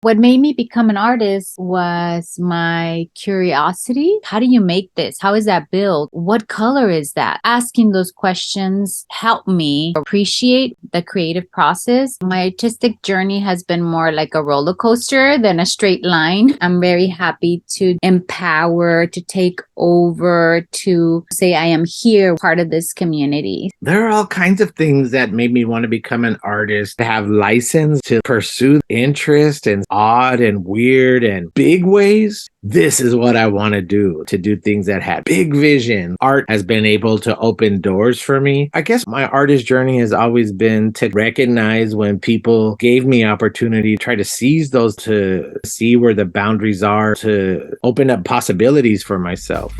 What made me become an artist was my curiosity. How do you make this? How is that built? What color is that? Asking those questions helped me appreciate the creative process. My artistic journey has been more like a roller coaster than a straight line. I'm very happy to empower, to take over, to say I am here, part of this community. There are all kinds of things that made me want to become an artist, to have license to pursue interest in odd and weird and big ways. This is what I want to do things that had big vision. Art has been able to open doors for me. I guess my artist journey has always been to recognize when people gave me opportunity, try to seize those, to see where the boundaries are, to open up possibilities for myself.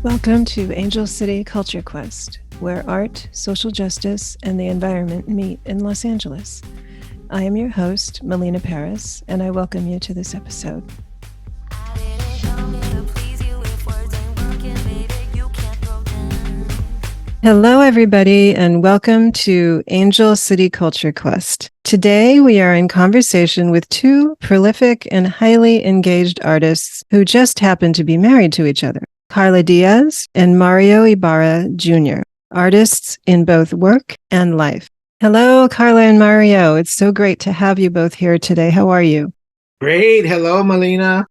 Welcome to Angel City Culture Quest, where art, social justice, and the environment meet in Los Angeles. I am your host, Melina Paris, and I welcome you to this episode. Hello, everybody, and welcome to Angel City Culture Quest. Today, we are in conversation with two prolific and highly engaged artists who just happen to be married to each other. Karla Diaz and Mario Ibarra Jr., artists in both work and life. Hello, Karla and Mario. It's so great to have you both here today. How are you? Great. Hello, Melina.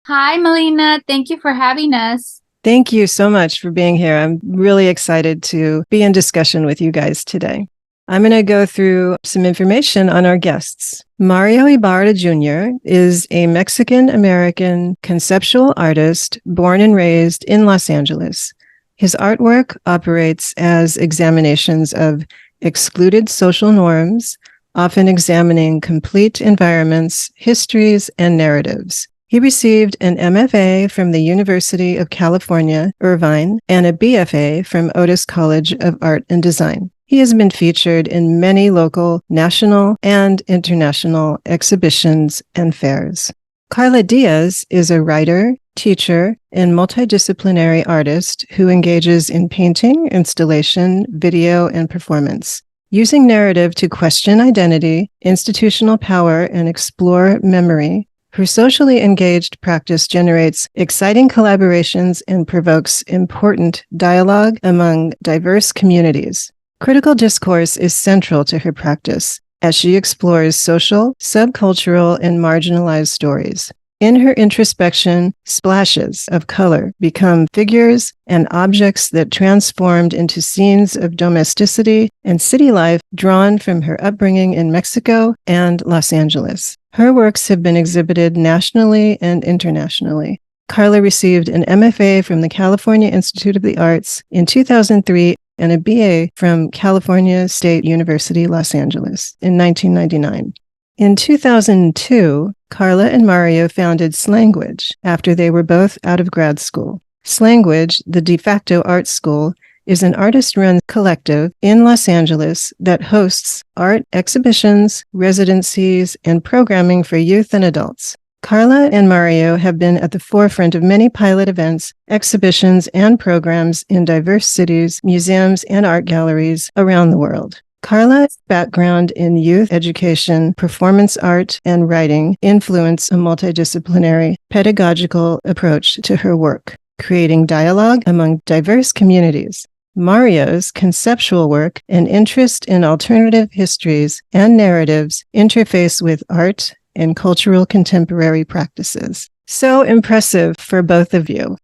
Hi, Melina. Thank you for having us. Thank you so much for being here. I'm really excited to be in discussion with you guys today. I'm going to go through some information on our guests. Mario Ibarra Jr. is a Mexican-American conceptual artist born and raised in Los Angeles. His artwork operates as examinations of excluded social norms, often examining complete environments, histories, and narratives. He received an MFA from the University of California, Irvine, and a BFA from Otis College of Art and Design. He has been featured in many local, national, and international exhibitions and fairs. Karla Diaz is a writer, teacher, and multidisciplinary artist who engages in painting, installation, video, and performance. Using narrative to question identity, institutional power, and explore memory, her socially engaged practice generates exciting collaborations and provokes important dialogue among diverse communities. Critical discourse is central to her practice as she explores social, subcultural, and marginalized stories. In her introspection, splashes of color become figures and objects that transformed into scenes of domesticity and city life drawn from her upbringing in Mexico and Los Angeles. Her works have been exhibited nationally and internationally. Karla received an MFA from the California Institute of the Arts in 2003 and a BA from California State University, Los Angeles in 1999. In 2002, Karla and Mario founded Slanguage after they were both out of grad school. Slanguage, the de facto art school, is an artist-run collective in Los Angeles that hosts art exhibitions, residencies, and programming for youth and adults. Karla and Mario have been at the forefront of many pilot events, exhibitions, and programs in diverse cities, museums, and art galleries around the world. Karla's background in youth education, performance art, and writing influence a multidisciplinary pedagogical approach to her work, creating dialogue among diverse communities. Mario's conceptual work and interest in alternative histories and narratives interface with art and cultural contemporary practices. So impressive for both of you.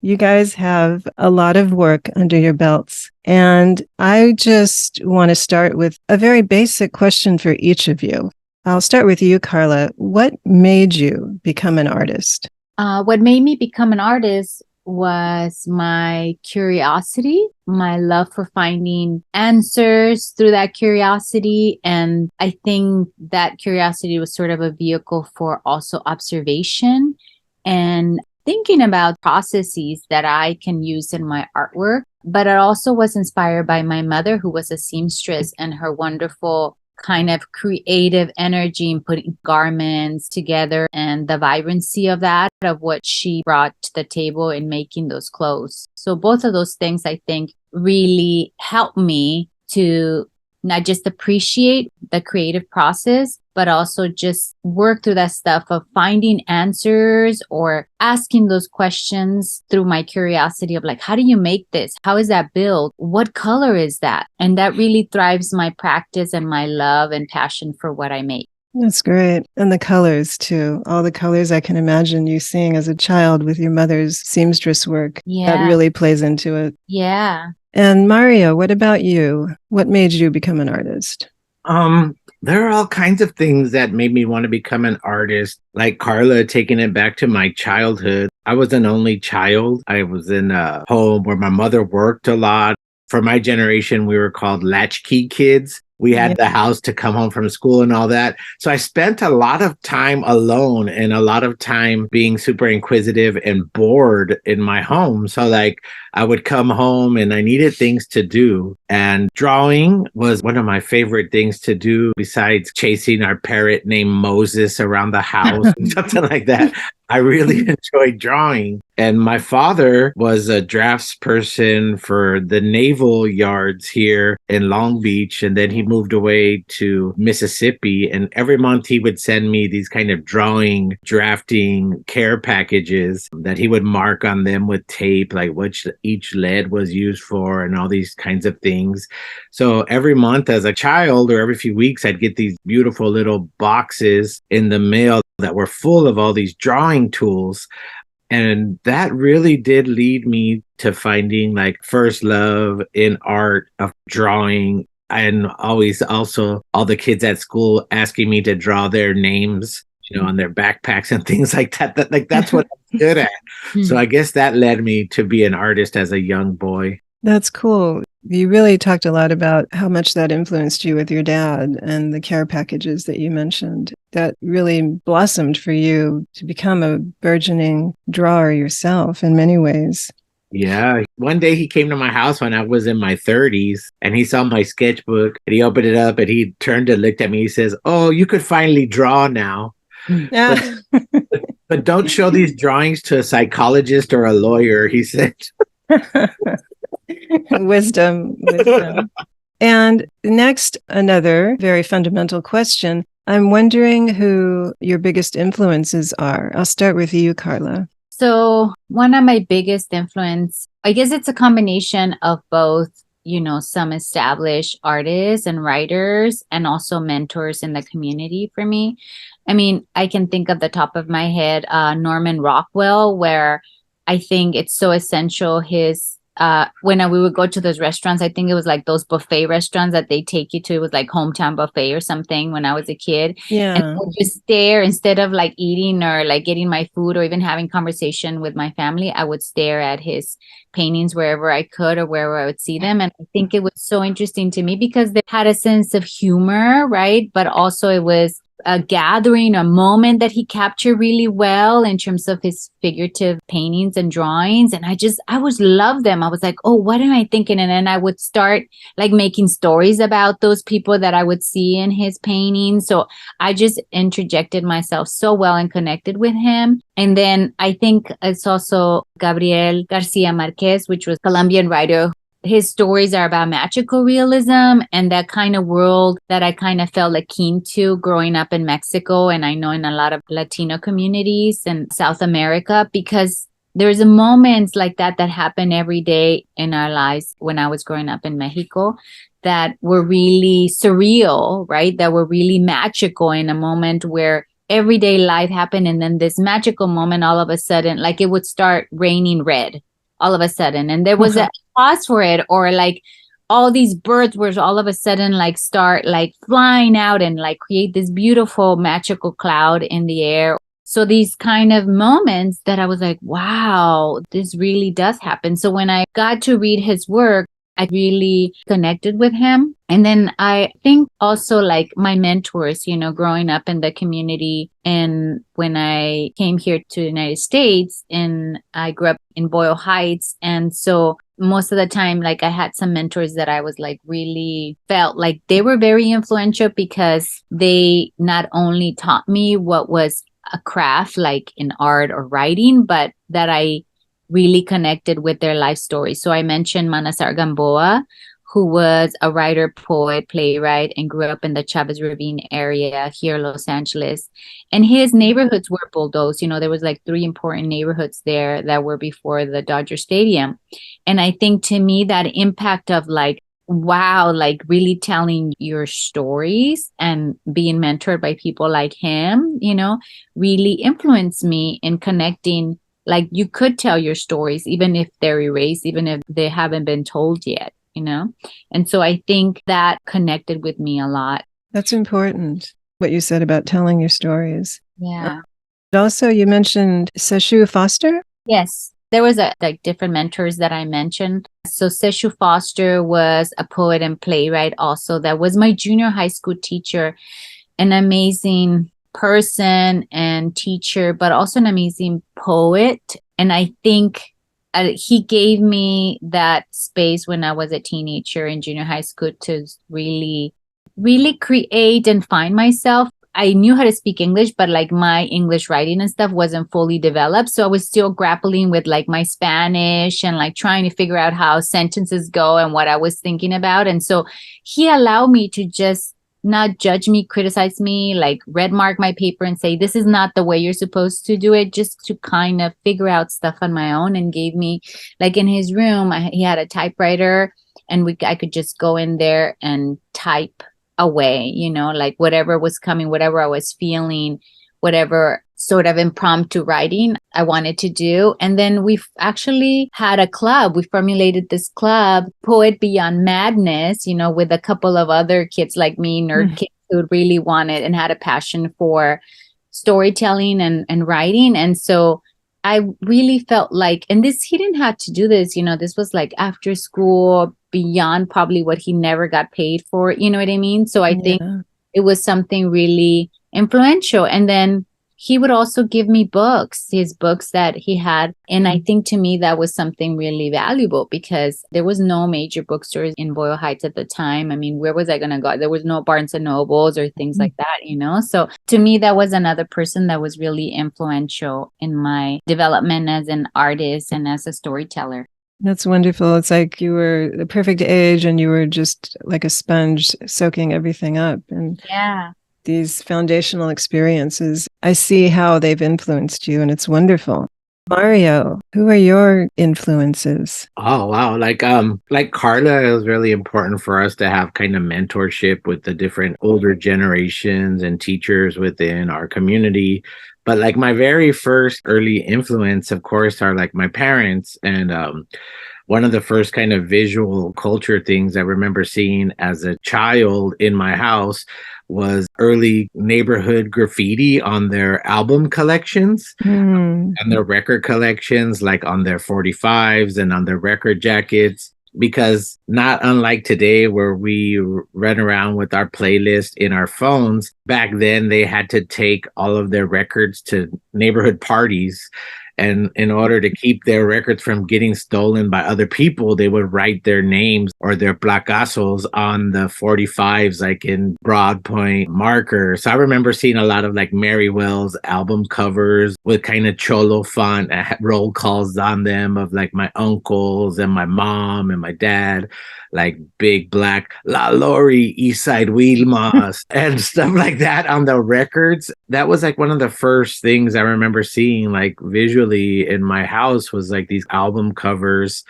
You guys have a lot of work under your belts. And I just want to start with a very basic question for each of you. I'll start with you, Karla. What made you become an artist? What made me become an artist was my curiosity, my love for finding answers through that curiosity. And I think that curiosity was sort of a vehicle for also observation and thinking about processes that I can use in my artwork. But it also was inspired by my mother, who was a seamstress, and her wonderful kind of creative energy in putting garments together and the vibrancy of that, of what she brought to the table in making those clothes. So both of those things, I think, really helped me to not just appreciate the creative process, but also just work through that stuff of finding answers or asking those questions through my curiosity of like, how do you make this? How is that built? What color is that? And that really thrives my practice and my love and passion for what I make. That's great. And the colors too. All the colors I can imagine you seeing as a child with your mother's seamstress work. Yeah. That really plays into it. Yeah. And Mario, what about you? What made you become an artist? There are all kinds of things that made me want to become an artist, like Karla, taking it back to my childhood. I was an only child. I was in a home where my mother worked a lot. For my generation, we were called latchkey kids. We had the house to come home from school and all that. So I spent a lot of time alone and a lot of time being super inquisitive and bored in my home. So like I would come home and I needed things to do. And drawing was one of my favorite things to do besides chasing our parrot named Moses around the house, something like that. I really enjoyed drawing. And my father was a draftsperson for the naval yards here in Long Beach. And then he moved away to Mississippi. And every month he would send me these kind of drawing, drafting care packages that he would mark on them with tape, like which each lead was used for and all these kinds of things. So every month as a child or every few weeks, I'd get these beautiful little boxes in the mail that were full of all these drawing tools. And that really did lead me to finding like first love in art of drawing. And always also all the kids at school asking me to draw their names, on their backpacks and things like that. That's what I'm good at. So I guess that led me to be an artist as a young boy. That's cool. You really talked a lot about how much that influenced you with your dad and the care packages that you mentioned. That really blossomed for you to become a burgeoning drawer yourself in many ways. Yeah. One day he came to my house when I was in my 30s and he saw my sketchbook and he opened it up and he turned and looked at me. He says, "Oh, you could finally draw now. But don't show these drawings to a psychologist or a lawyer," he said. Wisdom. And next, another very fundamental question. I'm wondering who your biggest influences are. I'll start with you, Karla. So one of my biggest influence, I guess it's a combination of both, some established artists and writers and also mentors in the community for me. I mean, I can think of the top of my head, Norman Rockwell, where I think it's so essential. When we would go to those restaurants, I think it was like those buffet restaurants that they take you to. It was like hometown buffet or something when I was a kid. Yeah. And I would just stare instead of like eating or like getting my food or even having conversation with my family. I would stare at his paintings wherever I could or wherever I would see them. And I think it was so interesting to me because they had a sense of humor, right? But also it was a gathering, a moment that he captured really well in terms of his figurative paintings and drawings. And I would love them. I was like, oh, what am I thinking? And then I would start like making stories about those people that I would see in his paintings. So I just interjected myself so well and connected with him. And then I think it's also Gabriel Garcia Marquez, which was a Colombian writer. His stories are about magical realism and that kind of world that I kind of felt like keen to growing up in Mexico. And I know in a lot of Latino communities in South America, because there's moments like that happen every day in our lives when I was growing up in Mexico that were really surreal, right? That were really magical in a moment where everyday life happened. And then this magical moment, all of a sudden, like it would start raining red all of a sudden. And there was a pause for it, or like all these birds were all of a sudden like start like flying out and like create this beautiful magical cloud in the air. So these kind of moments that I was like, wow, this really does happen. So when I got to read his work, I really connected with him. And then I think also like my mentors, growing up in the community. And when I came here to the United States and I grew up in Boyle Heights. And so most of the time, like I had some mentors that I was like really felt like they were very influential because they not only taught me what was a craft, like in art or writing, but that I really connected with their life story. So I mentioned Manasar Gamboa, who was a writer, poet, playwright, and grew up in the Chavez Ravine area here in Los Angeles. And his neighborhoods were bulldozed. You know, there was like three important neighborhoods there that were before the Dodger Stadium. And I think to me, that impact of like, wow, like really telling your stories and being mentored by people like him, you know, really influenced me in connecting. Like you could tell your stories, even if they're erased, even if they haven't been told yet, you know? And so I think that connected with me a lot. That's important, what you said about telling your stories. Yeah. Also, you mentioned Seshu Foster. Yes. There was like different mentors that I mentioned. So Seshu Foster was a poet and playwright also. That was my junior high school teacher, an amazing person and teacher, but also an amazing poet. And I think he gave me that space when I was a teenager in junior high school to really, really create and find myself. I knew how to speak English, but like my English writing and stuff wasn't fully developed. So I was still grappling with like my Spanish and like trying to figure out how sentences go and what I was thinking about. And so he allowed me to just not judge me, criticize me, like red mark my paper and say, this is not the way you're supposed to do it, just to kind of figure out stuff on my own. And gave me, like in his room, he had a typewriter and I could just go in there and type away, you know, like whatever was coming, whatever I was feeling, whatever sort of impromptu writing I wanted to do. And then we've actually had a club. We formulated this club, Poet Beyond Madness, you know, with a couple of other kids like me, nerd kids who really wanted and had a passion for storytelling and writing. And so I really felt like, and this, he didn't have to do this, you know, this was like after school, beyond probably what he never got paid for, you know what I mean? So I think it was something really influential. And then he would also give me books, his books that he had. And I think to me, that was something really valuable because there was no major bookstores in Boyle Heights at the time. I mean, where was I going to go? There was no Barnes and Nobles or things like that, you know? So to me, that was another person that was really influential in my development as an artist and as a storyteller. That's wonderful. It's like you were the perfect age and you were just like a sponge soaking everything up. And yeah, these foundational experiences, I see how they've influenced you, and it's wonderful. Mario, who are your influences? Oh wow, like Karla, it was really important for us to have kind of mentorship with the different older generations and teachers within our community. But like my very first early influence, of course, are like my parents. And one of the first kind of visual culture things I remember seeing as a child in my house was early neighborhood graffiti on their album collections and their record collections, like on their 45s and on their record jackets. Because not unlike today, where we run around with our playlist in our phones, back then they had to take all of their records to neighborhood parties. And in order to keep their records from getting stolen by other people, they would write their names or their placazos on the 45s, like in broad point marker. So I remember seeing a lot of like Mary Wells album covers with kind of cholo font roll calls on them of like my uncles and my mom and my dad, like big black La Lori, Eastside Wilmas and stuff like that on the records. That was like one of the first things I remember seeing like visually in my house was like these album covers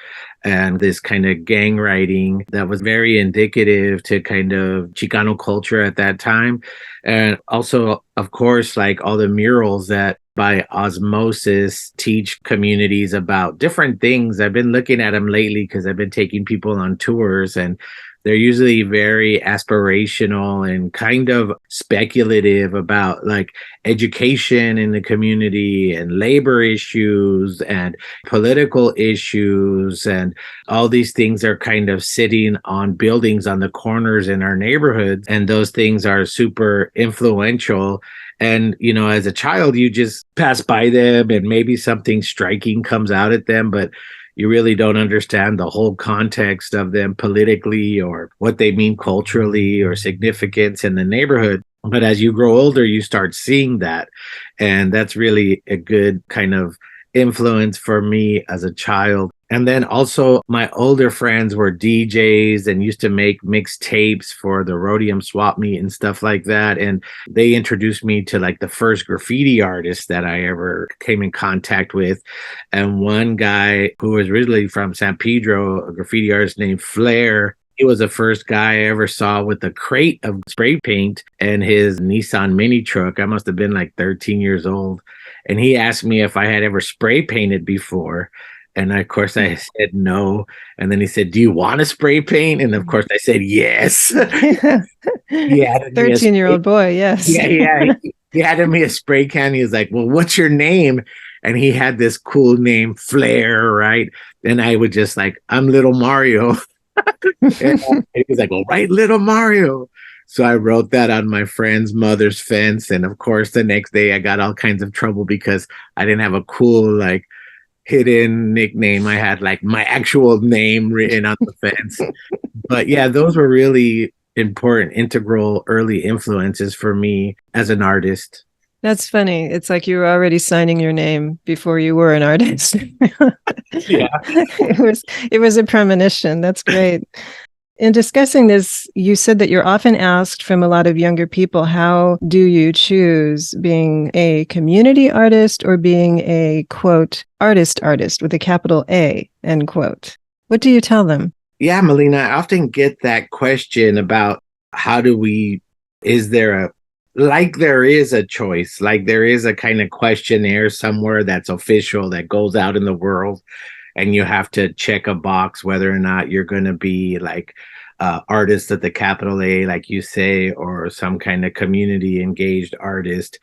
and this kind of gang writing that was very indicative to kind of Chicano culture at that time. And also, of course, like all the murals that by osmosis teach communities about different things. I've been looking at them lately because I've been taking people on tours, and they're usually very aspirational and kind of speculative about like education in the community and labor issues and political issues. And all these things are kind of sitting on buildings on the corners in our neighborhoods. And those things are super influential. And, you know, as a child, you just pass by them and maybe something striking comes out at them. But you really don't understand the whole context of them politically or what they mean culturally or significance in the neighborhood. But as you grow older, you start seeing that. And that's really a good kind of influence for me as a child. And then also, my older friends were DJs and used to make mixed tapes for the Rhodium Swap Meet and stuff like that. And they introduced me to like the first graffiti artist that I ever came in contact with. And one guy who was originally from San Pedro, a graffiti artist named Flair, he was the first guy I ever saw with a crate of spray paint and his Nissan mini truck. I must have been like 13 years old. And he asked me if I had ever spray painted before. And of course, I said no. And then he said, "Do you want to spray paint?" And of course, I said yes. He added me a 13-year-old boy, yes. yeah. He added me a spray can. He was like, "Well, what's your name?" And he had this cool name, Flair, right? And I would just like, "I'm Little Mario." And he was like, "Well, write Little Mario." So I wrote that on my friend's mother's fence. And of course, the next day I got all kinds of trouble because I didn't have a cool, like, hidden nickname. I had like my actual name written on the fence. But yeah, those were really important, integral early influences for me as an artist. That's funny. It's like you were already signing your name before you were an artist. Yeah. It was a premonition. That's great. In discussing this, you said that you're often asked from a lot of younger people, how do you choose being a community artist or being a, quote, artist with a capital A, end quote? What do you tell them? Yeah, Melina, I often get that question about is there there is a choice, like there is a kind of questionnaire somewhere that's official that goes out in the world, and you have to check a box whether or not you're going to be like artist at the capital A, like you say, or some kind of community engaged artist.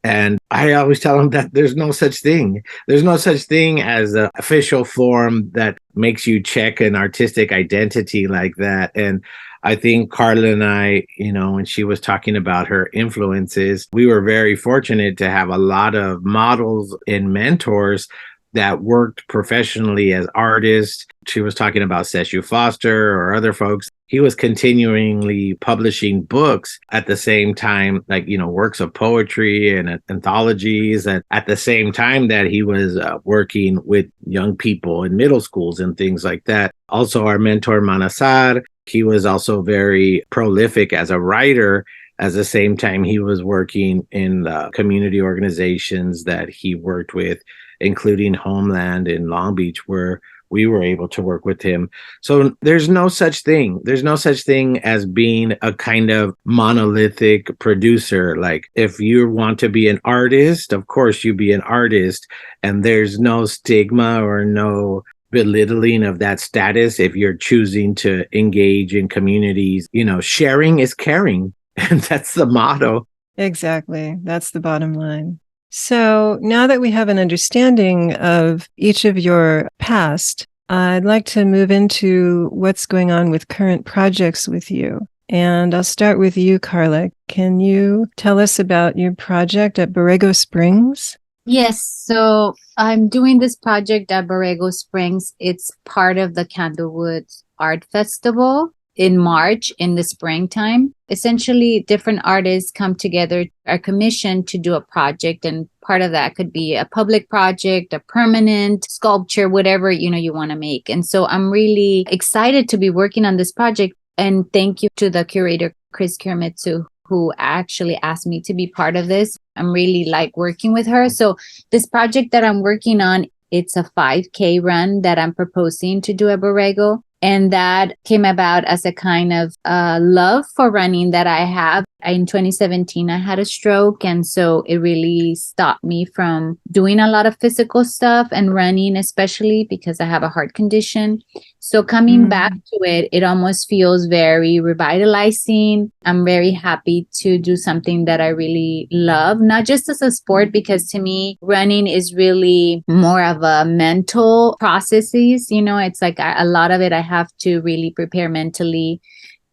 And I always tell them that there's no such thing. There's no such thing as an official form that makes you check an artistic identity like that. And I think Karla and I, when she was talking about her influences, we were very fortunate to have a lot of models and mentors that worked professionally as artists. She was talking about Seshu Foster or other folks. He was continually publishing books at the same time, like, works of poetry and anthologies. And at the same time that he was working with young people in middle schools and things like that. Also, our mentor, Manasar, he was also very prolific as a writer. At the same time, he was working in the community organizations that he worked with, including Homeland in Long Beach, where we were able to work with him. So there's no such thing. There's no such thing as being a kind of monolithic producer. Like, if you want to be an artist, of course you be an artist, and there's no stigma or no belittling of that status if you're choosing to engage in communities. Sharing is caring. And that's the motto. Exactly. That's the bottom line. So now that we have an understanding of each of your past, I'd like to move into what's going on with current projects with you. And I'll start with you, Karla. Can you tell us about your project at Borrego Springs? Yes. So I'm doing this project at Borrego Springs. It's part of the Candlewood Art Festival in March, in the springtime. Essentially, different artists come together, are commissioned to do a project, and part of that could be a public project, a permanent sculpture, whatever you want to make. And so I'm really excited to be working on this project. And thank you to the curator, Chris Kiramitsu, who actually asked me to be part of this. I'm really like working with her. So this project that I'm working on, it's a 5K run that I'm proposing to do at Borrego. And that came about as a kind of love for running that I have. In 2017, I had a stroke. And so it really stopped me from doing a lot of physical stuff and running, especially because I have a heart condition. So coming back to it, it almost feels very revitalizing. I'm very happy to do something that I really love, not just as a sport, because to me, running is really more of a mental processes. It's like a lot of it I have to really prepare mentally.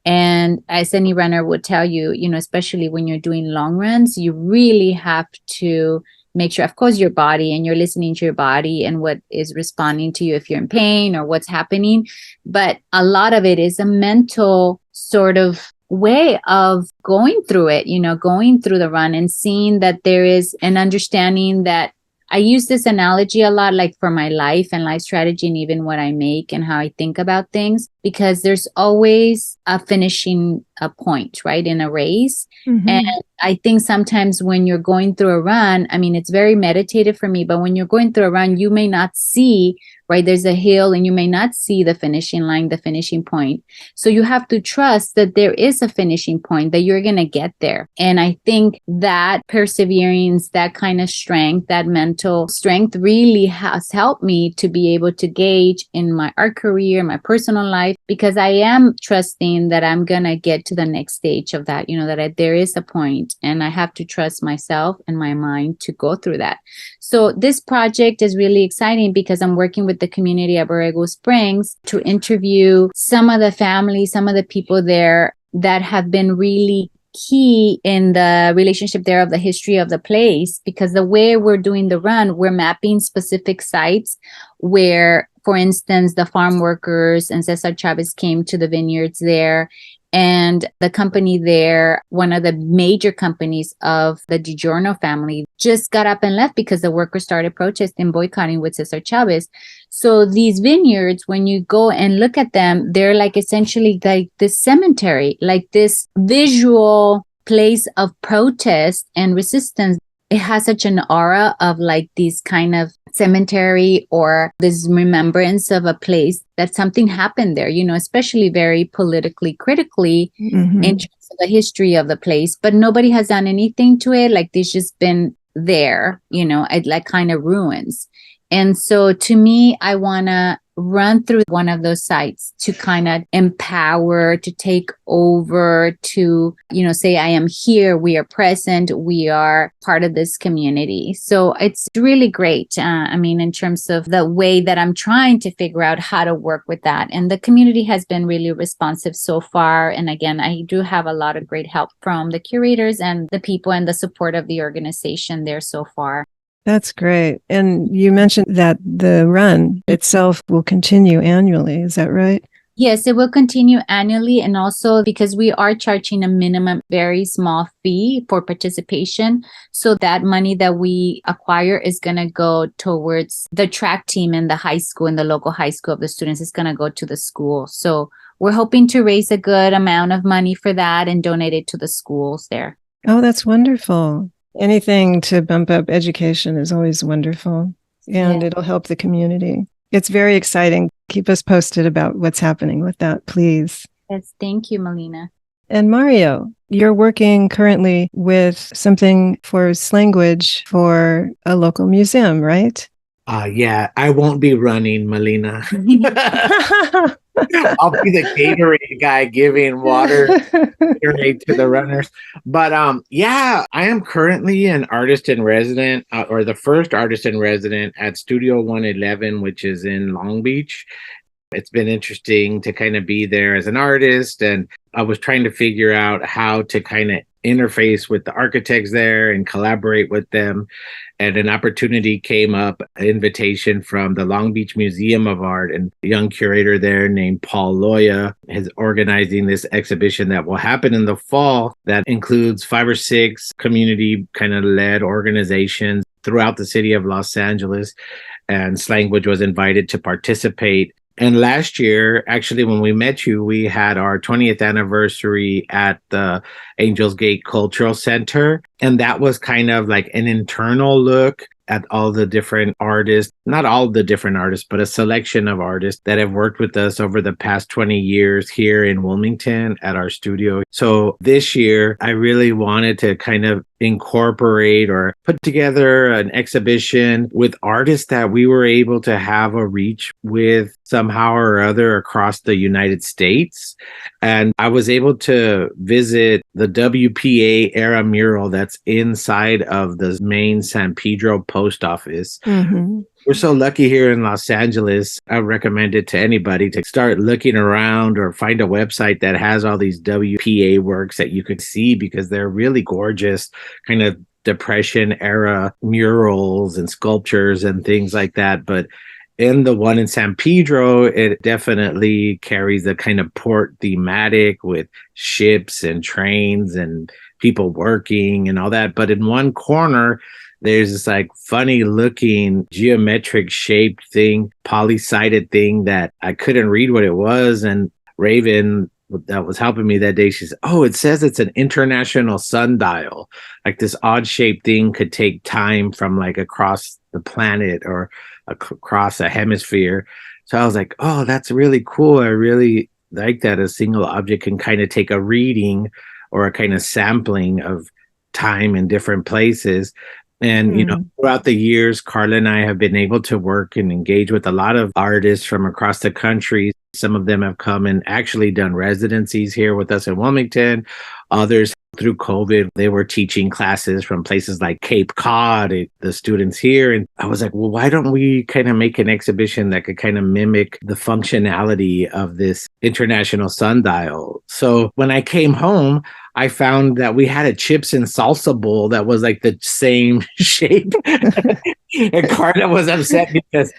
And as any runner would tell you, especially when you're doing long runs, you really have to make sure, of course, your body, and you're listening to your body and what is responding to you if you're in pain or what's happening. But a lot of it is a mental sort of way of going through it, going through the run and seeing that there is an understanding that I use this analogy a lot, like for my life and life strategy, and even what I make and how I think about things, because there's always a finishing a point, right, in a race. Mm-hmm. And I think sometimes when you're going through a run, I mean, it's very meditative for me, but when you're going through a run, you may not see, right, there's a hill and you may not see the finishing line, the finishing point. So you have to trust that there is a finishing point, that you're going to get there. And I think that perseverance, that kind of strength, that mental strength really has helped me to be able to gauge in my art career, my personal life, because I am trusting that I'm going to get to the next stage of that, there is a point, and I have to trust myself and my mind to go through that. So this project is really exciting because I'm working with the community at Borrego Springs to interview some of the families, some of the people there that have been really key in the relationship there of the history of the place. Because the way we're doing the run, we're mapping specific sites where, for instance, the farm workers and Cesar Chavez came to the vineyards there. And the company there, one of the major companies of the DiGiorno family, just got up and left because the workers started protesting, boycotting with Cesar Chavez. So these vineyards, when you go and look at them, they're like essentially like this cemetery, like this visual place of protest and resistance. It has such an aura of like these kind of cemetery or this remembrance of a place that something happened there, especially very politically critically in terms of the history of the place. But nobody has done anything to it. Like it's just been there, like kind of ruins. And so to me, I want to run through one of those sites to kind of empower, to take over, to, say, I am here, we are present, we are part of this community. So it's really great. In terms of the way that I'm trying to figure out how to work with that. And the community has been really responsive so far. And again, I do have a lot of great help from the curators and the people and the support of the organization there so far. That's great. And you mentioned that the run itself will continue annually. Is that right? Yes, it will continue annually. And also because we are charging a minimum, very small fee for participation. So that money that we acquire is going to go towards the track team in the high school, in the local high school of the students. It's going to go to the school. So we're hoping to raise a good amount of money for that and donate it to the schools there. Oh, that's wonderful. Anything to bump up education is always wonderful, and it'll help the community. It's very exciting. Keep us posted about what's happening with that, please. Yes, thank you, Melina. And Mario, you're working currently with something for Slanguage for a local museum, right? Yeah, I won't be running, Melina. I'll be the catering guy giving water to the runners. But yeah, I am currently an artist in resident, or the first artist in resident at Studio 111, which is in Long Beach. It's been interesting to kind of be there as an artist, and I was trying to figure out how to kind of interface with the architects there and collaborate with them. And an opportunity came up, an invitation from the Long Beach Museum of Art, and a young curator there named Paul Loya is organizing this exhibition that will happen in the fall that includes 5 or 6 community kind of led organizations throughout the city of Los Angeles. And Slanguage was invited to participate. And last year, actually, when we met you, we had our 20th anniversary at the Angels Gate Cultural Center. And that was kind of like an internal look at all the different artists, not all the different artists, but a selection of artists that have worked with us over the past 20 years here in Wilmington at our studio. So this year, I really wanted to kind of incorporate or put together an exhibition with artists that we were able to have a reach with somehow or other across the United States. And I was able to visit the WPA era mural that's inside of the main San Pedro post office. Mm-hmm. We're so lucky here in Los Angeles. I recommend it to anybody to start looking around or find a website that has all these WPA works that you could see, because they're really gorgeous, kind of Depression era murals and sculptures and things like that. But in the one in San Pedro, it definitely carries a kind of port thematic with ships and trains and people working and all that. But in one corner, there's this like funny looking geometric shaped thing, poly-sided thing that I couldn't read what it was. And Raven, that was helping me that day, she said, "Oh, it says it's an international sundial. Like this odd shaped thing could take time from like across the planet or across a hemisphere." So I was like, "Oh, that's really cool. I really like that a single object can kind of take a reading or a kind of sampling of time in different places." And, throughout the years, Karla and I have been able to work and engage with a lot of artists from across the country. Some of them have come and actually done residencies here with us in Wilmington. Others, through COVID, they were teaching classes from places like Cape Cod, the students here. And I was like, well, why don't we kind of make an exhibition that could kind of mimic the functionality of this international sundial? So when I came home, I found that we had a chips and salsa bowl that was like the same shape. And Carla was upset because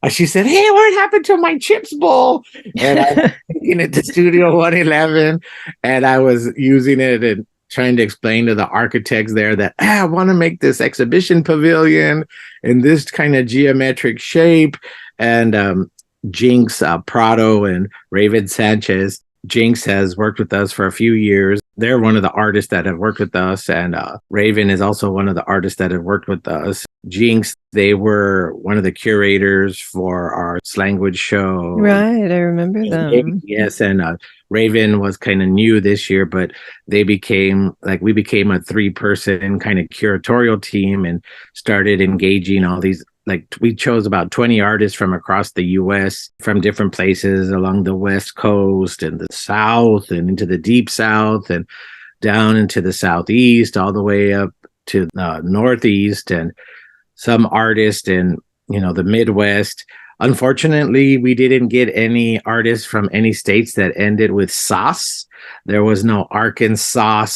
she said, "Hey, what happened to my chips bowl?" And I was taking it to Studio 111 and I was using it and trying to explain to the architects there that I want to make this exhibition pavilion in this kind of geometric shape. And Jinx Prado and Raven Sanchez. Jinx has worked with us for a few years. They're one of the artists that have worked with us. And Raven is also one of the artists that have worked with us. Jinx, they were one of the curators for our language show. Right. I remember them. Yes. And Raven was kind of new this year, but we became a 3-person kind of curatorial team and started engaging all these. Like we chose about 20 artists from across the US, from different places along the West Coast and the South and into the Deep South and down into the Southeast, all the way up to the Northeast, and some artists in, the Midwest. Unfortunately, we didn't get any artists from any states that ended with sauce. There was no Arkansas,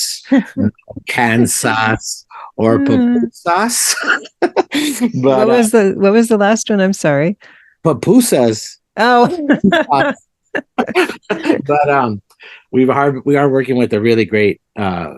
no Kansas, or pupusas. But what was the last one? I'm sorry. Pupusas. Oh. But we are working with a really great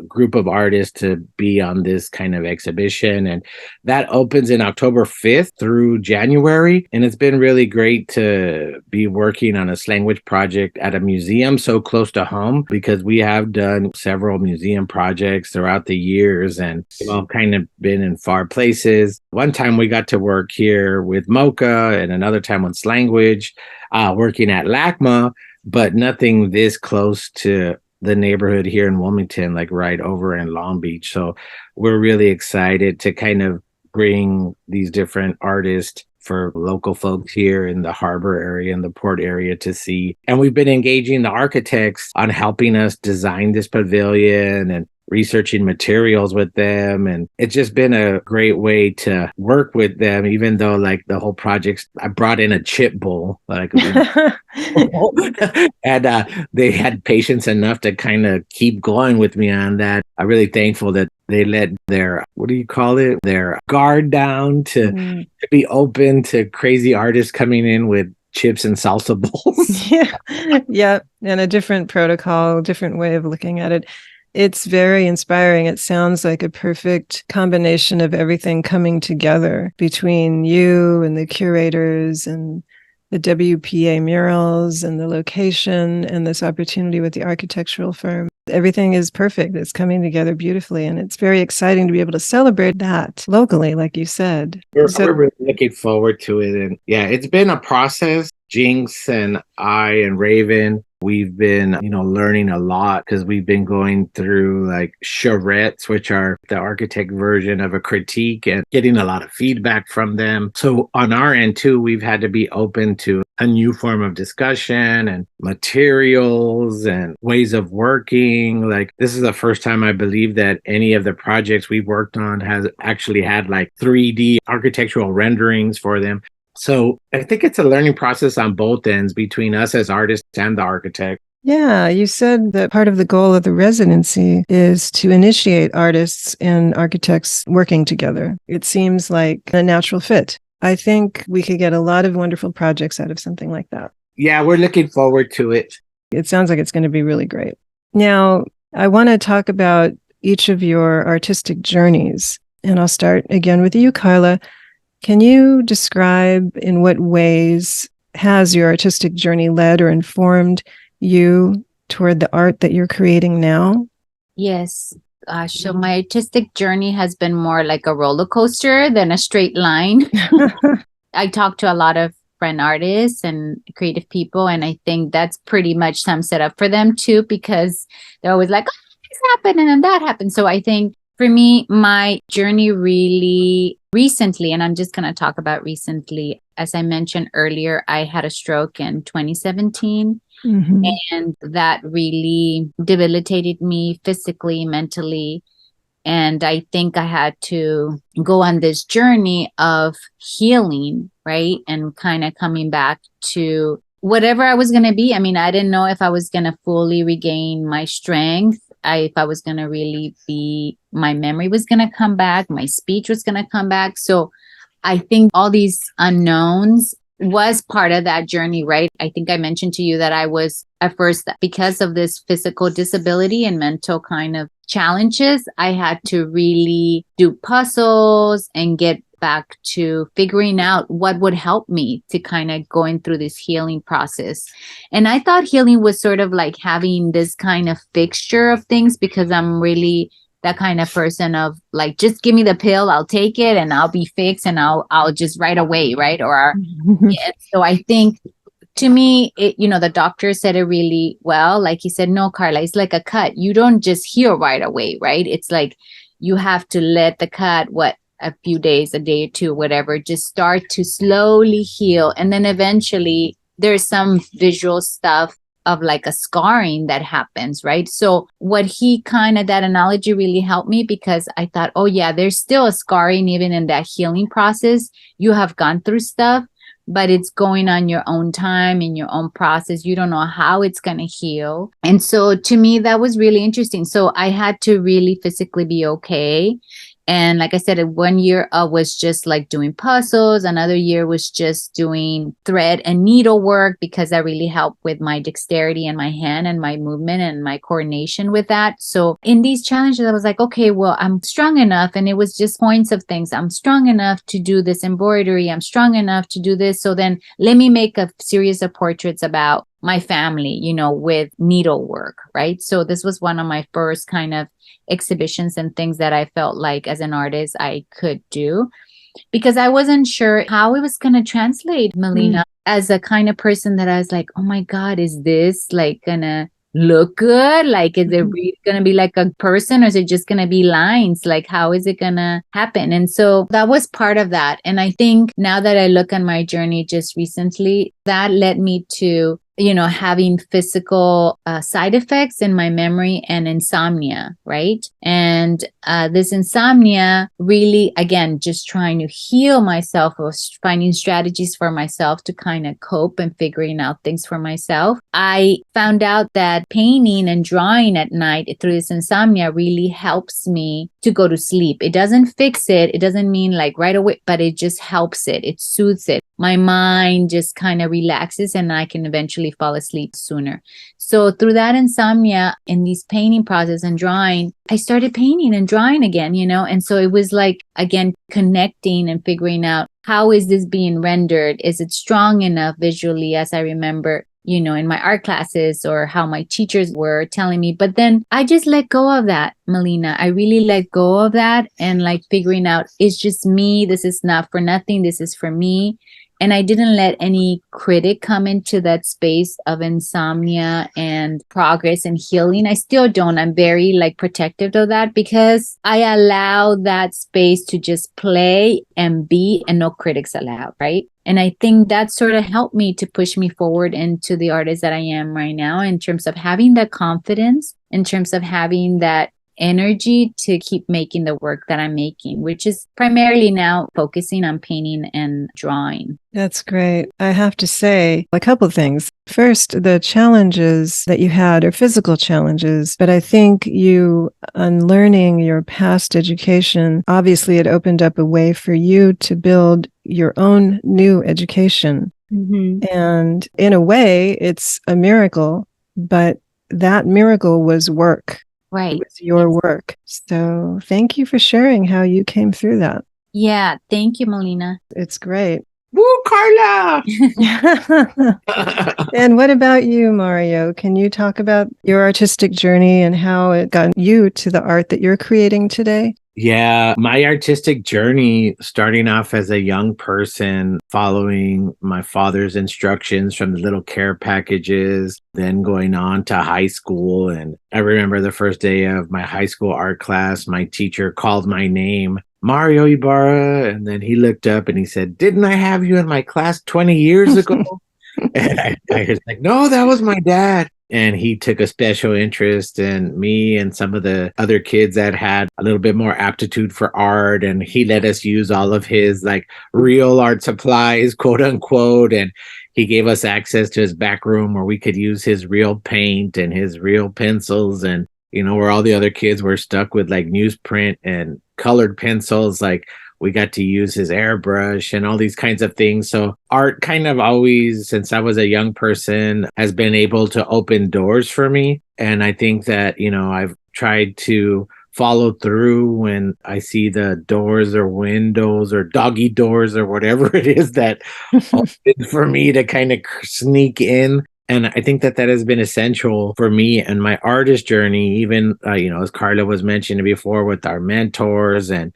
group of artists to be on this kind of exhibition, and that opens in October 5th through January. And it's been really great to be working on a language project at a museum so close to home, because we have done several museum projects throughout the years and they've all kind of been in far places. One time we got to work here with Mocha, and another time with language, working at LACMA, but nothing this close to the neighborhood here in Wilmington, like right over in Long Beach. So we're really excited to kind of bring these different artists for local folks here in the harbor area and the port area to see. And we've been engaging the architects on helping us design this pavilion and researching materials with them. And it's just been a great way to work with them, even though like the whole project, I brought in a chip bowl. And they had patience enough to kind of keep going with me on that. I'm really thankful that they let their, their guard down to be open to crazy artists coming in with chips and salsa bowls. Yeah. And a different protocol, different way of looking at it. It's very inspiring. It sounds like a perfect combination of everything coming together between you and the curators and the WPA murals and the location and this opportunity with the architectural firm. Everything is perfect. It's coming together beautifully. And it's very exciting to be able to celebrate that locally, like you said. We're really looking forward to it. And yeah, it's been a process. Jinx and I and Raven, we've been, learning a lot because we've been going through like charrettes, which are the architect version of a critique, and getting a lot of feedback from them. So on our end too, we've had to be open to a new form of discussion and materials and ways of working. Like this is the first time I believe that any of the projects we've worked on has actually had like 3D architectural renderings for them. So I think it's a learning process on both ends between us as artists and the architect. Yeah, you said that part of the goal of the residency is to initiate artists and architects working together. It seems like a natural fit. I think we could get a lot of wonderful projects out of something like that. Yeah, we're looking forward to it. It sounds like it's going to be really great. Now, I want to talk about each of your artistic journeys. And I'll start again with you, Karla. Can you describe in what ways has your artistic journey led or informed you toward the art that you're creating now? Yes. So my artistic journey has been more like a roller coaster than a straight line. I talk to a lot of friend artists and creative people, and I think that's pretty much sums it up for them too, because they're always like, oh, this happened and then that happened. So I think for me, my journey really recently, and I'm just going to talk about recently, as I mentioned earlier, I had a stroke in 2017. Mm-hmm. And that really debilitated me physically, mentally. And I think I had to go on this journey of healing, right? And kind of coming back to whatever I was going to be. I mean, I didn't know if I was going to fully regain my strength. If I was going to really be, my memory was going to come back, my speech was going to come back. So I think all these unknowns was part of that journey, right? I think I mentioned to you that I was at first, because of this physical disability and mental kind of challenges, I had to really do puzzles and get back to figuring out what would help me to kind of going through this healing process. And I thought healing was sort of like having this kind of fixture of things, because I'm really that kind of person of like, just give me the pill, I'll take it and I'll be fixed and I'll just right away, right? Or yeah. So I think to me, the doctor said it really well. Like he said, no, Karla, it's like a cut. You don't just heal right away, right? It's like you have to let the cut, a few days, a day or two, whatever, just start to slowly heal. And then eventually there's some visual stuff of like a scarring that happens, right? So what that analogy really helped me, because I thought, oh yeah, there's still a scarring even in that healing process. You have gone through stuff, but it's going on your own time in your own process. You don't know how it's going to heal. And so to me, that was really interesting. So I had to really physically be okay. And like I said, 1 year was just like doing puzzles. Another year was just doing thread and needle work, because that really helped with my dexterity and my hand and my movement and my coordination with that. So in these challenges, I was like, okay, well, I'm strong enough. And it was just points of things. I'm strong enough to do this embroidery. I'm strong enough to do this. So then let me make a series of portraits about my family, with needlework, right? So this was one of my first kind of exhibitions and things that I felt like as an artist I could do, because I wasn't sure how it was going to translate, Melina, as a kind of person that I was like, oh my God, is this like gonna look good? Like, is it really gonna be like a person, or is it just gonna be lines? Like, how is it gonna happen? And so that was part of that. And I think now that I look on my journey just recently, that led me to having physical side effects in my memory and insomnia, right? And this insomnia really, again, just trying to heal myself, or finding strategies for myself to kind of cope and figuring out things for myself. I found out that painting and drawing at night through this insomnia really helps me to go to sleep. It doesn't fix it. It doesn't mean like right away, but it just helps it. It soothes it. My mind just kind of relaxes and I can eventually fall asleep sooner. So through that insomnia in these painting process and drawing, I started painting and drawing again, and so it was like, again, connecting and figuring out, how is this being rendered? Is it strong enough visually, as I remember, in my art classes, or how my teachers were telling me. But then I just let go of that, Melina. I really let go of that, and like figuring out, it's just me. This is not for nothing. This is for me. And I didn't let any critic come into that space of insomnia and progress and healing. I still don't. I'm very like protective of that, because I allow that space to just play and be, and no critics allowed, right? And I think that sort of helped me to push me forward into the artist that I am right now, in terms of having that confidence, in terms of having that energy to keep making the work that I'm making, which is primarily now focusing on painting and drawing. That's great. I have to say a couple of things. First, the challenges that you had are physical challenges, but I think you unlearning your past education, obviously it opened up a way for you to build your own new education. Mm-hmm. And in a way, it's a miracle, but that miracle was work. Right. It was your work. So thank you for sharing how you came through that. Yeah. Thank you, Melina. It's great. Woo, Carla! And what about you, Mario? Can you talk about your artistic journey and how it got you to the art that you're creating today? Yeah, my artistic journey starting off as a young person, following my father's instructions from the little care packages, then going on to high school. And I remember the first day of my high school art class, my teacher called my name, Mario Ibarra. And then he looked up and he said, "Didn't I have you in my class 20 years ago?" And I was like, "No, that was my dad." And he took a special interest in me and some of the other kids that had a little bit more aptitude for art. And he let us use all of his like real art supplies, quote unquote. And he gave us access to his back room where we could use his real paint and his real pencils. And, where all the other kids were stuck with like newsprint and colored pencils, like we got to use his airbrush and all these kinds of things. So art kind of always, since I was a young person, has been able to open doors for me. And I think that, I've tried to follow through when I see the doors or windows or doggy doors or whatever it is that open for me to kind of sneak in. And I think that has been essential for me and my artist journey, even, as Carla was mentioning before, with our mentors and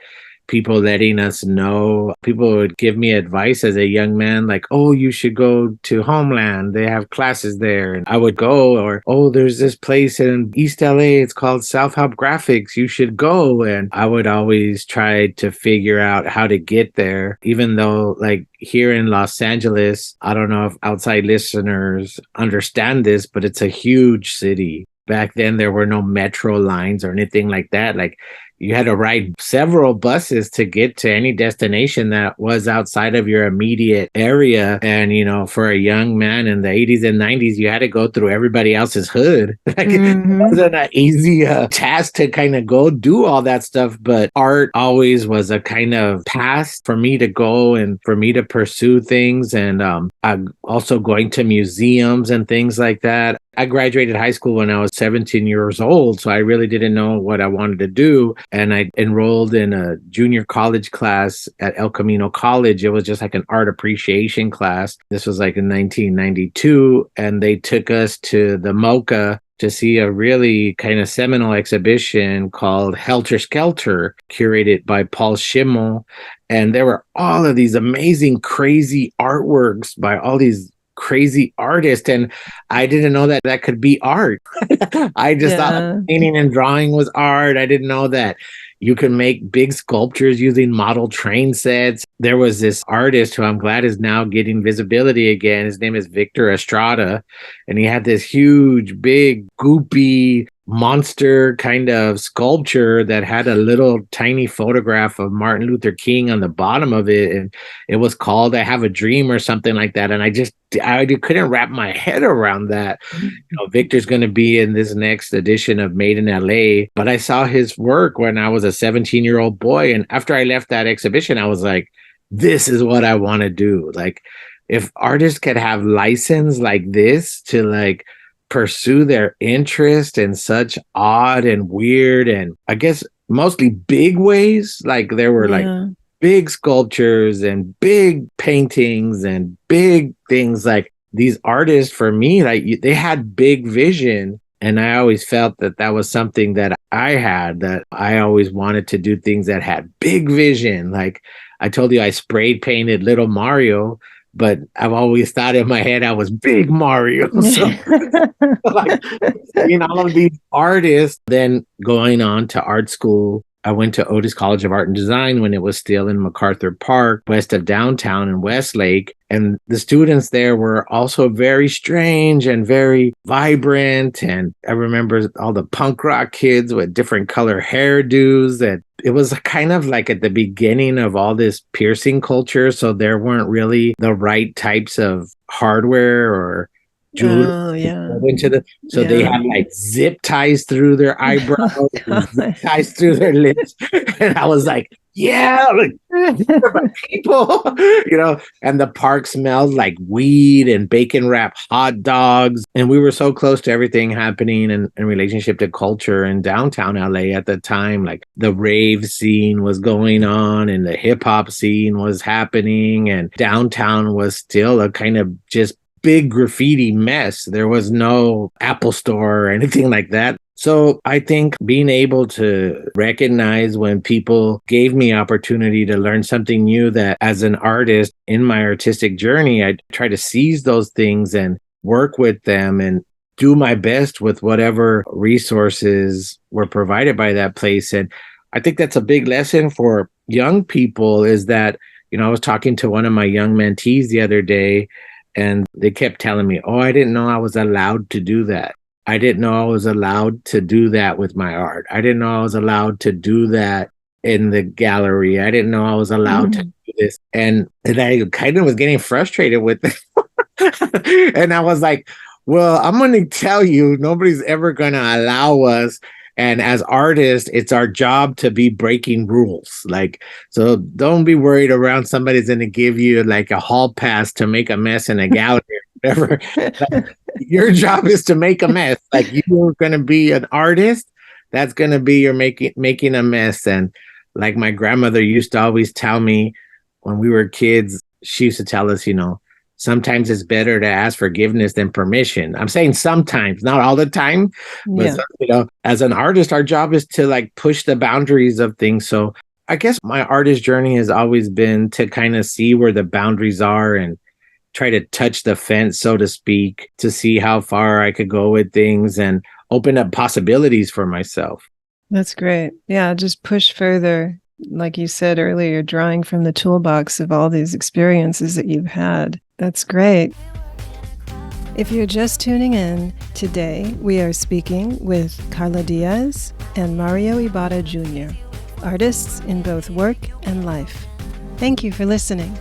people letting us know. People would give me advice as a young man, like, "Oh, you should go to Homeland. They have classes there." And I would go, or, "Oh, there's this place in East LA. It's called Self Help Graphics. You should go." And I would always try to figure out how to get there, even though like here in Los Angeles, I don't know if outside listeners understand this, but it's a huge city. Back then, there were no metro lines or anything like that. Like, you had to ride several buses to get to any destination that was outside of your immediate area. And, for a young man in the 80s and 90s, you had to go through everybody else's hood. Like, It wasn't an easy task to kind of go do all that stuff. But art always was a kind of path for me to go and for me to pursue things. And I'm also going to museums and things like that. I graduated high school when I was 17 years old, so I really didn't know what I wanted to do. And I enrolled in a junior college class at El Camino College. It was just like an art appreciation class. This was like in 1992, and they took us to the MoCA to see a really kind of seminal exhibition called Helter Skelter, curated by Paul Schimmel. And there were all of these amazing, crazy artworks by all these crazy artist, and I didn't know that that could be art. I just thought painting and drawing was art. I didn't know that you can make big sculptures using model train sets. There was this artist who I'm glad is now getting visibility again. His name is Victor Estrada, and he had this huge, big, goopy monster kind of sculpture that had a little tiny photograph of Martin Luther King on the bottom of it. And it was called I Have a Dream or something like that. And I couldn't wrap my head around that. Victor's going to be in this next edition of Made in LA, but I saw his work when I was a 17-year-old boy. And after I left that exhibition, I was like, this is what I want to do. Like, if artists could have license like this to like pursue their interest in such odd and weird and I guess mostly big ways, like there were like big sculptures and big paintings and big things. Like, these artists, for me, like they had big vision. And I always felt that that was something that I had, that I always wanted to do things that had big vision. Like I told you, I sprayed painted little Mario, but I've always thought in my head I was big Mario. So like seeing all of these artists, then going on to art school I went to Otis College of Art and Design when it was still in MacArthur Park, west of downtown in Westlake. And the students there were also very strange and very vibrant. And I remember all the punk rock kids with different color hairdos. And it was kind of like at the beginning of all this piercing culture. So there weren't really the right types of hardware or jewelry. Oh, yeah. So they had like zip ties through their eyebrows, Oh, and zip God. ties through their lips. And I was like, yeah, like people, and the park smelled like weed and bacon wrapped hot dogs. And we were so close to everything happening in relationship to culture in downtown LA at the time. Like the rave scene was going on and the hip hop scene was happening. And downtown was still a kind of just big graffiti mess. There was no Apple store or anything like that. So I think being able to recognize when people gave me opportunity to learn something new, that as an artist in my artistic journey, I try to seize those things and work with them and do my best with whatever resources were provided by that place. And I think that's a big lesson for young people, is that, I was talking to one of my young mentees the other day, and they kept telling me, oh, I didn't know I was allowed to do that. I didn't know I was allowed to do that with my art. I didn't know I was allowed to do that in the gallery. I didn't know I was allowed to do this. And I kind of was getting frustrated with it. And I was like, well, I'm going to tell you, nobody's ever going to allow us. And as artists, it's our job to be breaking rules. Like, so don't be worried around somebody's going to give you like a hall pass to make a mess in a gallery or whatever. Like, your job is to make a mess. Like, you're going to be an artist. That's going to be your making a mess. And like my grandmother used to always tell me when we were kids, she used to tell us, sometimes it's better to ask forgiveness than permission. I'm saying sometimes, not all the time, but as an artist, our job is to like push the boundaries of things. So I guess my artist journey has always been to kind of see where the boundaries are and try to touch the fence, so to speak, to see how far I could go with things and open up possibilities for myself. That's great. Yeah, just push further. Like you said earlier, drawing from the toolbox of all these experiences that you've had. That's great. If you're just tuning in, today we are speaking with Karla Diaz and Mario Ibarra Jr., artists in both work and life. Thank you for listening.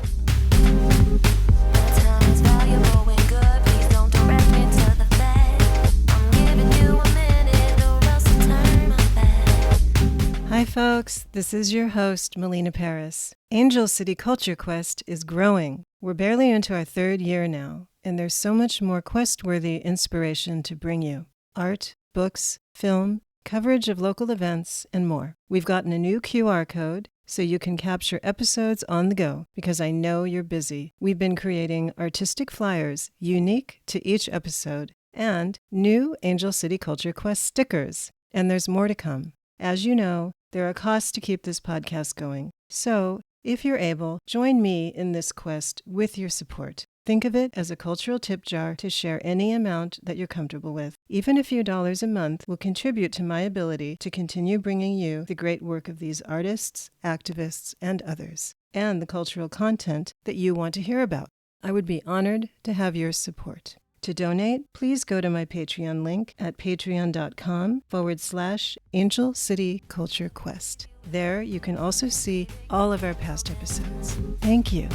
Hi folks, this is your host, Melina Paris. Angel City Culture Quest is growing. We're barely into our third year now, and there's so much more quest-worthy inspiration to bring you. Art, books, film, coverage of local events, and more. We've gotten a new QR code, so you can capture episodes on the go, because I know you're busy. We've been creating artistic flyers unique to each episode, and new Angel City Culture Quest stickers. And there's more to come. As you know, there are costs to keep this podcast going. So, if you're able, join me in this quest with your support. Think of it as a cultural tip jar to share any amount that you're comfortable with. Even a few dollars a month will contribute to my ability to continue bringing you the great work of these artists, activists, and others, and the cultural content that you want to hear about. I would be honored to have your support. To donate, please go to my Patreon link at patreon.com/Angel City Culture Quest. There you can also see all of our past episodes. Thank you.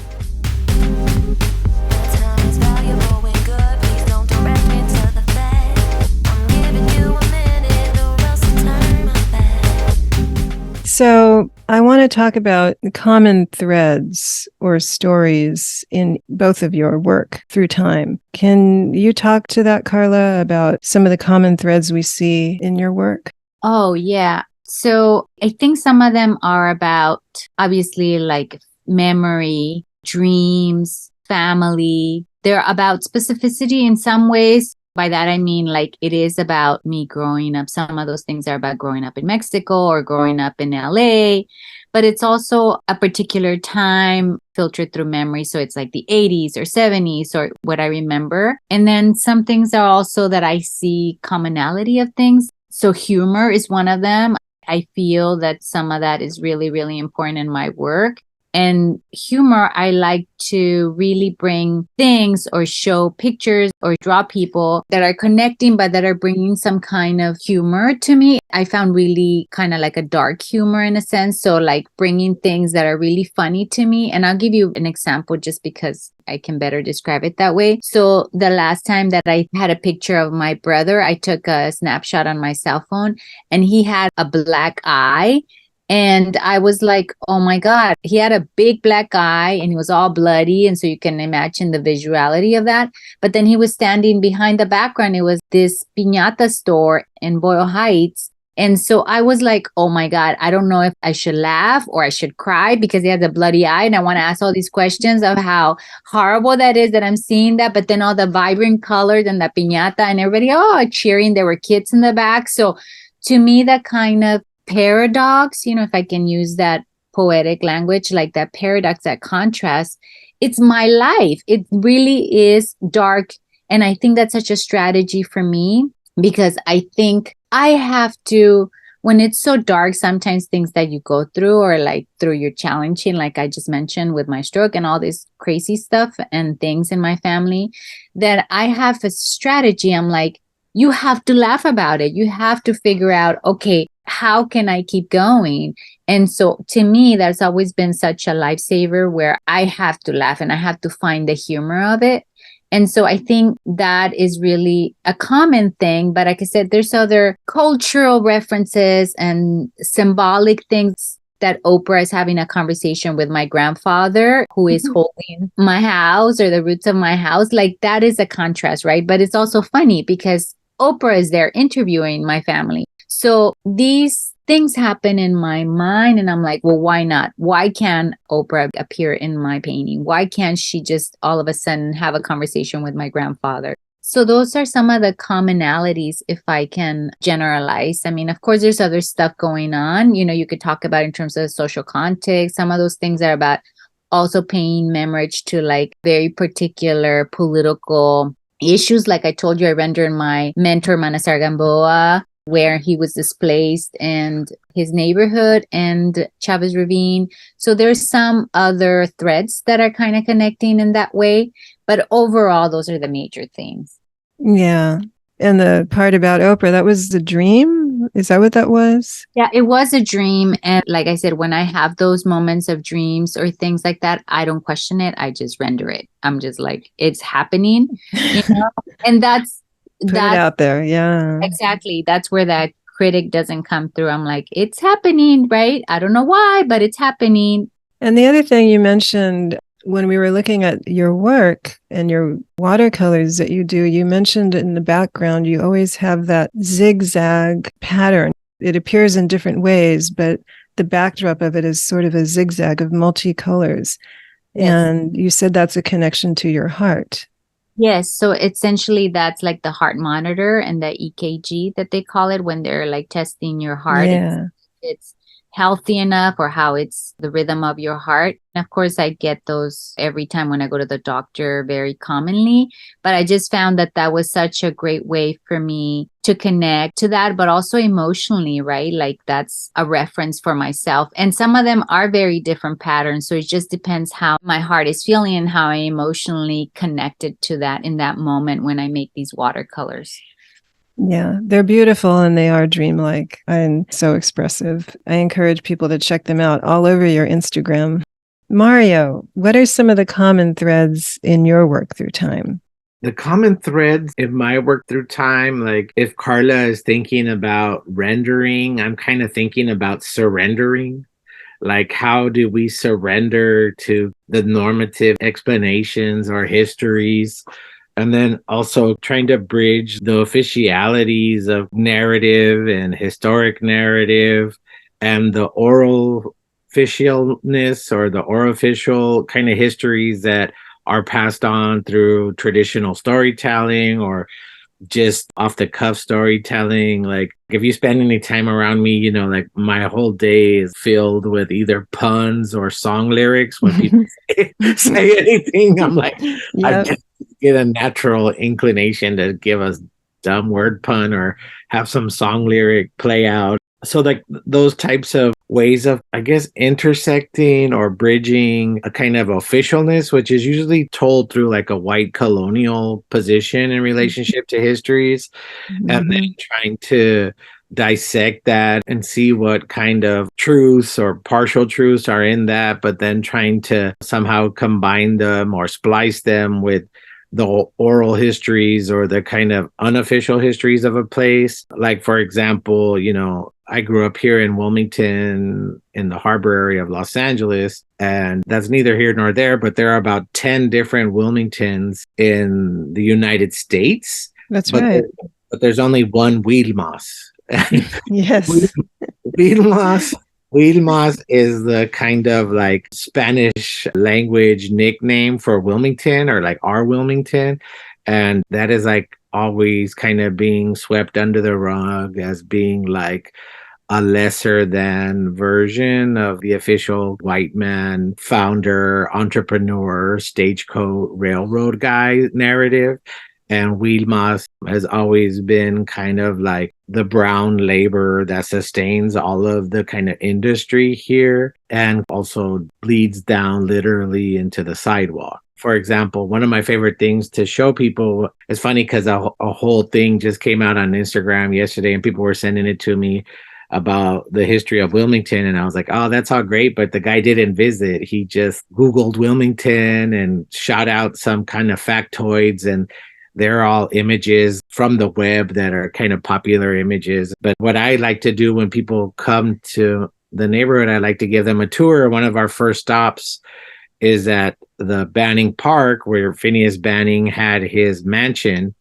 Time is valuable and good. Please don't direct me to the bed. I'm giving you a minute or else I'll turn my back. So I want to talk about the common threads or stories in both of your work through time. Can you talk to that, Karla, about some of the common threads we see in your work? Oh, yeah. So I think some of them are about, obviously, like memory, dreams, family. They're about specificity in some ways. By that, I mean, like, it is about me growing up. Some of those things are about growing up in Mexico or growing up in LA, but it's also a particular time filtered through memory. So it's like the 80s or 70s or what I remember. And then some things are also that I see commonality of things. So humor is one of them. I feel that some of that is really, really important in my work. And humor, I like to really bring things or show pictures or draw people that are connecting, but that are bringing some kind of humor to me. I found really kind of like a dark humor in a sense. So, like bringing things that are really funny to me. And I'll give you an example just because I can better describe it that way. So, the last time that I had a picture of my brother, I took a snapshot on my cell phone and he had a black eye. And I was like, oh my God, he had a big black eye and he was all bloody. And so you can imagine the visuality of that. But then he was standing behind the background. It was this piñata store in Boyle Heights. And so I was like, oh my God, I don't know if I should laugh or I should cry because he has a bloody eye. And I want to ask all these questions of how horrible that is that I'm seeing that. But then all the vibrant colors and the piñata and everybody, oh, cheering. There were kids in the back. So to me, that kind of paradox, if I can use that poetic language, like that paradox, that contrast, it's my life. It really is dark. And I think that's such a strategy for me because I think I have to, when it's so dark, sometimes things that you go through or like through your challenging, like I just mentioned with my stroke and all this crazy stuff and things in my family, that I have a strategy. I'm like, you have to laugh about it. You have to figure out, okay, how can I keep going? And so to me, that's always been such a lifesaver where I have to laugh and I have to find the humor of it. And so I think that is really a common thing. But like I said, there's other cultural references and symbolic things that Oprah is having a conversation with my grandfather who is holding my house or the roots of my house. Like that is a contrast, right? But it's also funny because Oprah is there interviewing my family. So these things happen in my mind and I'm like, well, why not? Why can't Oprah appear in my painting? Why can't she just all of a sudden have a conversation with my grandfather? So those are some of the commonalities, if I can generalize. I mean, of course, there's other stuff going on. You could talk about in terms of social context. Some of those things are about also paying homage to like very particular political issues. Like I told you, I rendered my mentor, Manasar Gamboa, where he was displaced and his neighborhood and Chavez Ravine. So there's some other threads that are kind of connecting in that way. But overall, those are the major things. Yeah. And the part about Oprah, that was the dream? Is that what that was? Yeah, it was a dream. And like I said, when I have those moments of dreams or things like that, I don't question it. I just render it. I'm just like, it's happening, and that's Put it out there. Yeah. Exactly. That's where that critic doesn't come through. I'm like, it's happening, right? I don't know why, but it's happening. And the other thing you mentioned when we were looking at your work and your watercolors that you do, you mentioned in the background, you always have that zigzag pattern. It appears in different ways, but the backdrop of it is sort of a zigzag of multicolors. Yes. And you said that's a connection to your heart. Yes. So essentially that's like the heart monitor and the EKG that they call it when they're like testing your heart. Yeah. It's healthy enough or how it's the rhythm of your heart. And of course, I get those every time when I go to the doctor very commonly. But I just found that that was such a great way for me to connect to that, but also emotionally, right? Like that's a reference for myself. And some of them are very different patterns. So it just depends how my heart is feeling and how I emotionally connected to that in that moment when I make these watercolors. Yeah, they're beautiful and they are dreamlike and so expressive. I encourage people to check them out all over your Instagram. Mario, what are some of the common threads in your work through time? The common threads in my work through time, like if Karla is thinking about rendering, I'm kind of thinking about surrendering. Like, how do we surrender to the normative explanations or histories? And then also trying to bridge the officialities of narrative and historic narrative and the oral officialness or the oral official kind of histories that are passed on through traditional storytelling or just off the cuff storytelling. Like if you spend any time around me, like my whole day is filled with either puns or song lyrics. When people say anything, I'm like, yep. I get a natural inclination to give a dumb word pun or have some song lyric play out. So like those types of ways of, I guess, intersecting or bridging a kind of officialness, which is usually told through like a white colonial position in relationship to histories, and then Mhm. trying to dissect that and see what kind of truths or partial truths are in that, but then trying to somehow combine them or splice them with the oral histories or the kind of unofficial histories of a place. Like, for example, I grew up here in Wilmington in the harbor area of Los Angeles, and that's neither here nor there, but there are about 10 different Wilmingtons in the United States. That's But right. there's only one Wilmas. Yes. Wilmas Wilmas is the kind of like Spanish language nickname for Wilmington, or like our Wilmington. And that is like always kind of being swept under the rug as being like a lesser than version of the official white man, founder, entrepreneur, stagecoach, railroad guy narrative. And Wilmas has always been kind of like the brown labor that sustains all of the kind of industry here and also bleeds down literally into the sidewalk. For example, one of my favorite things to show people, it's funny because a whole thing just came out on Instagram yesterday and people were sending it to me about the history of Wilmington. And I was like, oh, that's all great. But the guy didn't visit. He just Googled Wilmington and shot out some kind of factoids. And they're all images from the web that are kind of popular images. But what I like to do when people come to the neighborhood, I like to give them a tour. One of our first stops is at the Banning Park, where Phineas Banning had his mansion.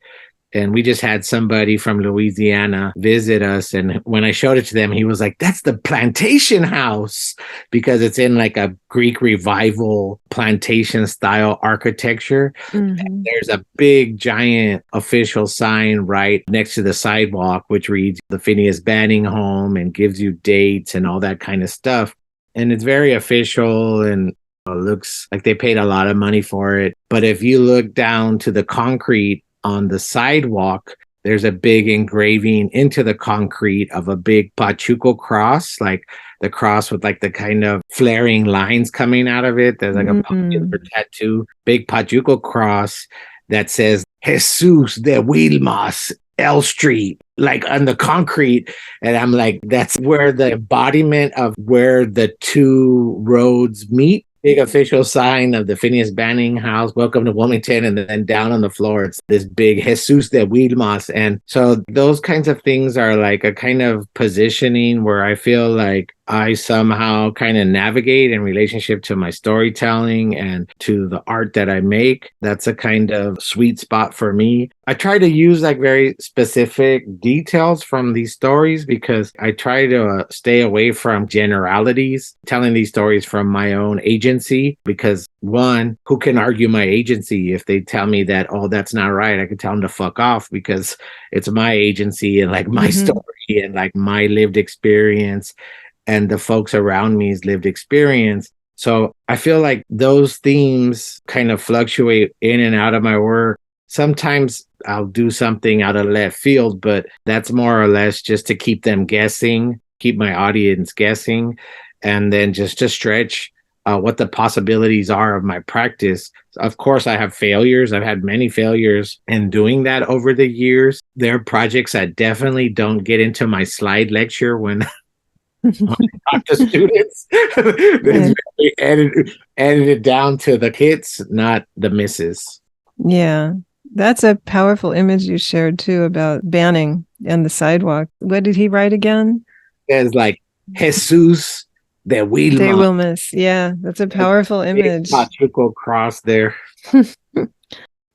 And we just had somebody from Louisiana visit us. And when I showed it to them, he was like, that's the plantation house, because it's in like a Greek revival plantation style architecture. Mhm. There's a big giant official sign right next to the sidewalk, which reads the Phineas Banning home and gives you dates and all that kind of stuff. And it's very official and it looks like they paid a lot of money for it. But if you look down to the concrete on the sidewalk, there's a big engraving into the concrete of a big Pachuco cross, like the cross with like the kind of flaring lines coming out of it. There's like a Mhm. popular tattoo, big Pachuco cross that says Jesus de Wilmas, L Street, like on the concrete. And I'm like, that's where the embodiment of where the two roads meet. Big official sign of the Phineas Banning house, welcome to Wilmington. And then down on the floor, it's this big Jesus de Wilmas. And so those kinds of things are like a kind of positioning where I feel like I somehow kind of navigate in relationship to my storytelling and to the art that I make. That's a kind of sweet spot for me. I try to use like very specific details from these stories because I try to stay away from generalities, telling these stories from my own agency. Because one, who can argue my agency if they tell me that, oh, that's not right? I can tell them to fuck off because it's my agency and like my Mhm. story and like my lived experience and the folks around me's lived experience. So I feel like those themes kind of fluctuate in and out of my work. Sometimes I'll do something out of left field, but that's more or less just to keep them guessing, keep my audience guessing, and then just to stretch what the possibilities are of my practice. Of course, I have failures. I've had many failures in doing that over the years. There are projects that definitely don't get into my slide lecture when talk to students. Yeah. It's very edited down to the hits, not the misses. Yeah. That's a powerful image you shared too about Banning and the sidewalk. What did he write again? There's like Jesus de They Wilma, will miss. Yeah, that's a powerful big image. Pachuco cross there.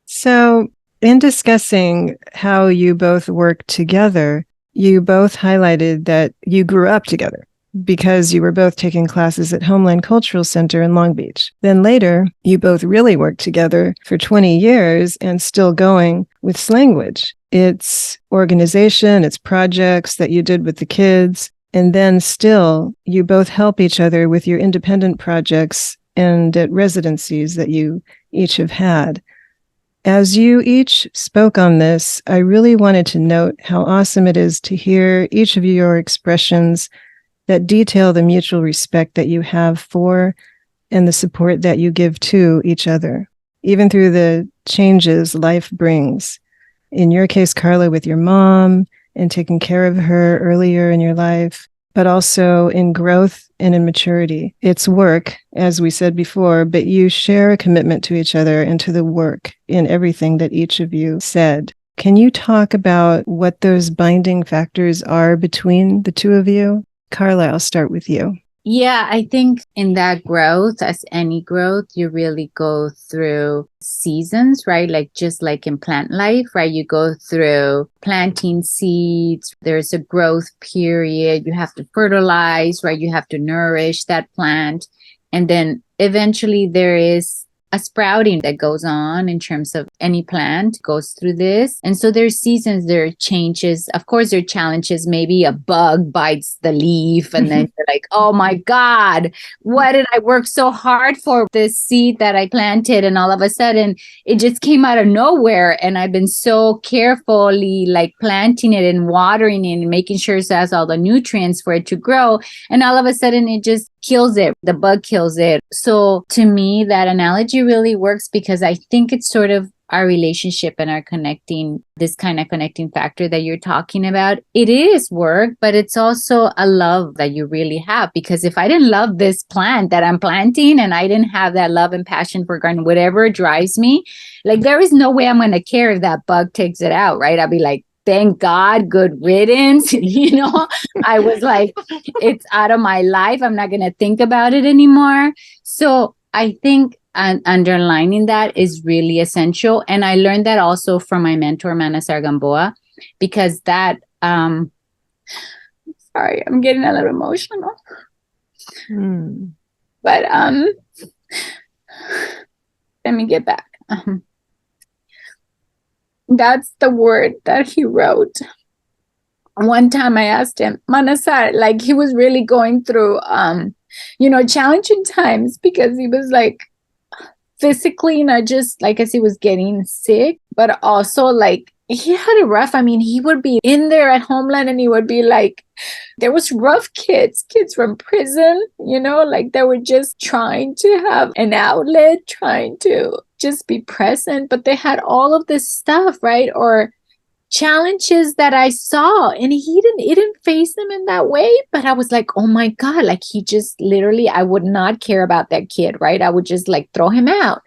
So, in discussing how you both work together, you both highlighted that you grew up together because you were both taking classes at Homeland Cultural Center in Long Beach. Then later, you both really worked together for 20 years and still going with Slangwich. It's organization, it's projects that you did with the kids. And then still, you both help each other with your independent projects and at residencies that you each have had. As you each spoke on this, I really wanted to note how awesome it is to hear each of your expressions that detail the mutual respect that you have for and the support that you give to each other, even through the changes life brings. In your case, Karla, with your mom and taking care of her earlier in your life, but also in growth and in maturity. It's work, as we said before, but you share a commitment to each other and to the work in everything that each of you said. Can you talk about what those binding factors are between the two of you? Karla, I'll start with you. Yeah, I think in that growth, as any growth, you really go through seasons, right? Like just like in plant life, right? You go through planting seeds. There's a growth period. You have to fertilize, right? You have to nourish that plant. And then eventually there is a sprouting that goes on in terms of any plant goes through this. And so there's seasons, there are changes. Of course, there are challenges. Maybe a bug bites the leaf and then you're like, oh my God, what did I work so hard for this seed that I planted? And all of a sudden it just came out of nowhere. And I've been so carefully like planting it and watering it and making sure it has all the nutrients for it to grow. And all of a sudden it just kills it. The bug kills it. So to me, that analogy really works because I think it's sort of our relationship and our connecting, this kind of connecting factor that you're talking about. It is work, but it's also a love that you really have. Because if I didn't love this plant that I'm planting and I didn't have that love and passion for gardening, whatever drives me, like there is no way I'm going to care if that bug takes it out, right? I'll be like, thank God, good riddance. I was like, it's out of my life. I'm not going to think about it anymore. So I think underlining that is really essential. And I learned that also from my mentor, Manasar Gamboa, because that, sorry, I'm getting a little emotional. But let me get back. That's the word that he wrote. One time I asked him, Manasar, like he was really going through, challenging times because he was like physically, not just like as he was getting sick, but also like he had it rough. I mean, he would be in there at Homeland and he would be like, there was rough kids from prison, like they were just trying to have an outlet, trying to just be present, but they had all of this stuff, right? Or challenges that I saw and it didn't face them in that way. But I was like, oh my God, like he just literally, I would not care about that kid, right? I would just like throw him out.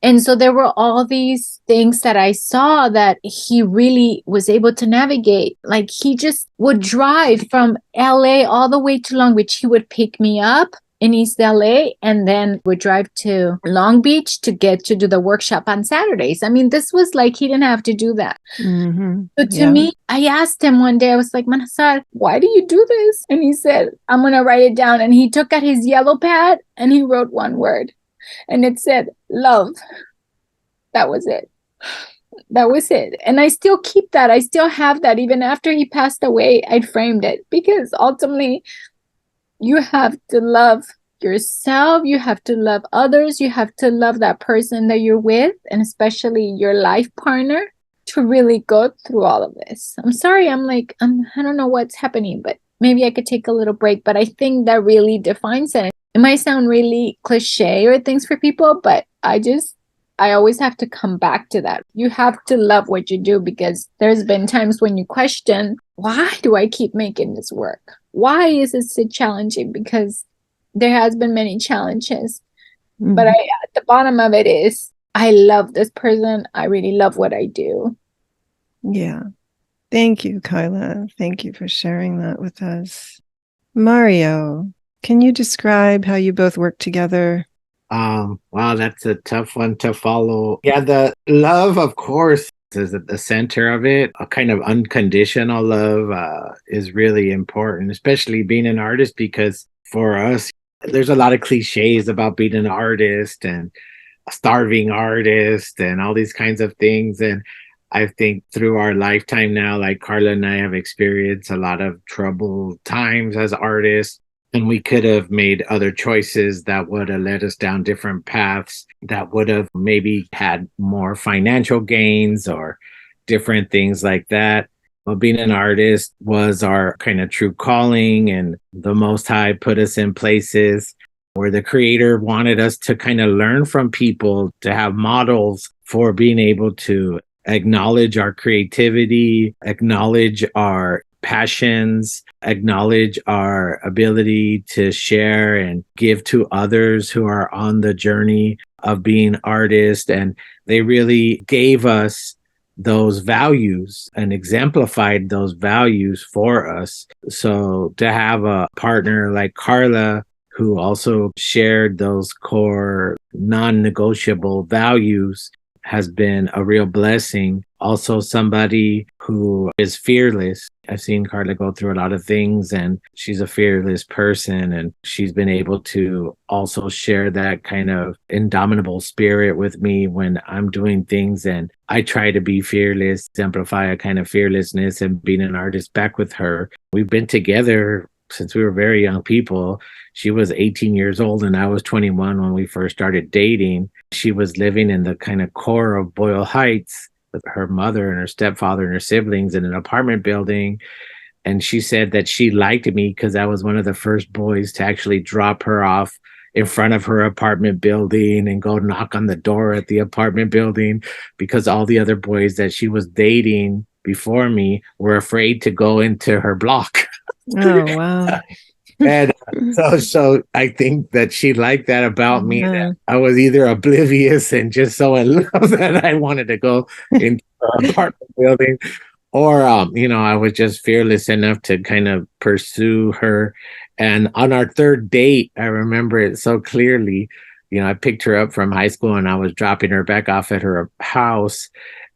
And so there were all these things that I saw that he really was able to navigate. Like he just would drive from LA all the way to Long Beach. He would pick me up in East LA and then would drive to Long Beach to get to do the workshop on Saturdays. I mean, this was like, he didn't have to do that. So to me, I asked him one day, I was like, Manasar, why do you do this? And he said, I'm going to write it down. And he took out his yellow pad and he wrote one word and it said, love. That was it. That was it. And I still keep that. I still have that. Even after he passed away, I framed it because ultimately you have to love yourself. You have to love others. You have to love that person that you're with, and especially your life partner, to really go through all of this. I'm sorry. I don't know what's happening, but maybe I could take a little break. But I think that really defines it. It might sound really cliche or things for people, but I always have to come back to that. You have to love what you do because there's been times when you question, why do I keep making this work? Why is it so challenging? Because there has been many challenges. But at the bottom of it is, I love this person. I really love what I do. Yeah. Thank you, Karla. Thank you for sharing that with us. Mario, can you describe how you both work together? Wow, that's a tough one to follow. Yeah, the love, of course, is at the center of it. A kind of unconditional love is really important, especially being an artist, because for us, there's a lot of cliches about being an artist and a starving artist and all these kinds of things. And I think through our lifetime now, like Karla and I have experienced a lot of troubled times as artists. And we could have made other choices that would have led us down different paths that would have maybe had more financial gains or different things like that. But being an artist was our kind of true calling, and the Most High put us in places where the Creator wanted us to kind of learn from people, to have models for being able to acknowledge our creativity, acknowledge our passions, acknowledge our ability to share and give to others who are on the journey of being artists. And they really gave us those values and exemplified those values for us. So to have a partner like Karla, who also shared those core non-negotiable values, has been a real blessing. Also, somebody who is fearless. I've seen Carla go through a lot of things, and she's a fearless person, and she's been able to also share that kind of indomitable spirit with me when I'm doing things. And I try to be fearless, exemplify a kind of fearlessness, and being an artist back with her. We've been together since we were very young people. She was 18 years old and I was 21 when we first started dating. She was living in the kind of core of Boyle Heights with her mother and her stepfather and her siblings in an apartment building. And she said that she liked me because I was one of the first boys to actually drop her off in front of her apartment building and go knock on the door at the apartment building, because all the other boys that she was dating before me were afraid to go into her block. Oh, wow. And so I think that she liked that about me, Yeah. that I was either oblivious and just so in love that I wanted to go into her apartment building, or I was just fearless enough to kind of pursue her. And on our third date, I remember it so clearly. I picked her up from high school and I was dropping her back off at her house.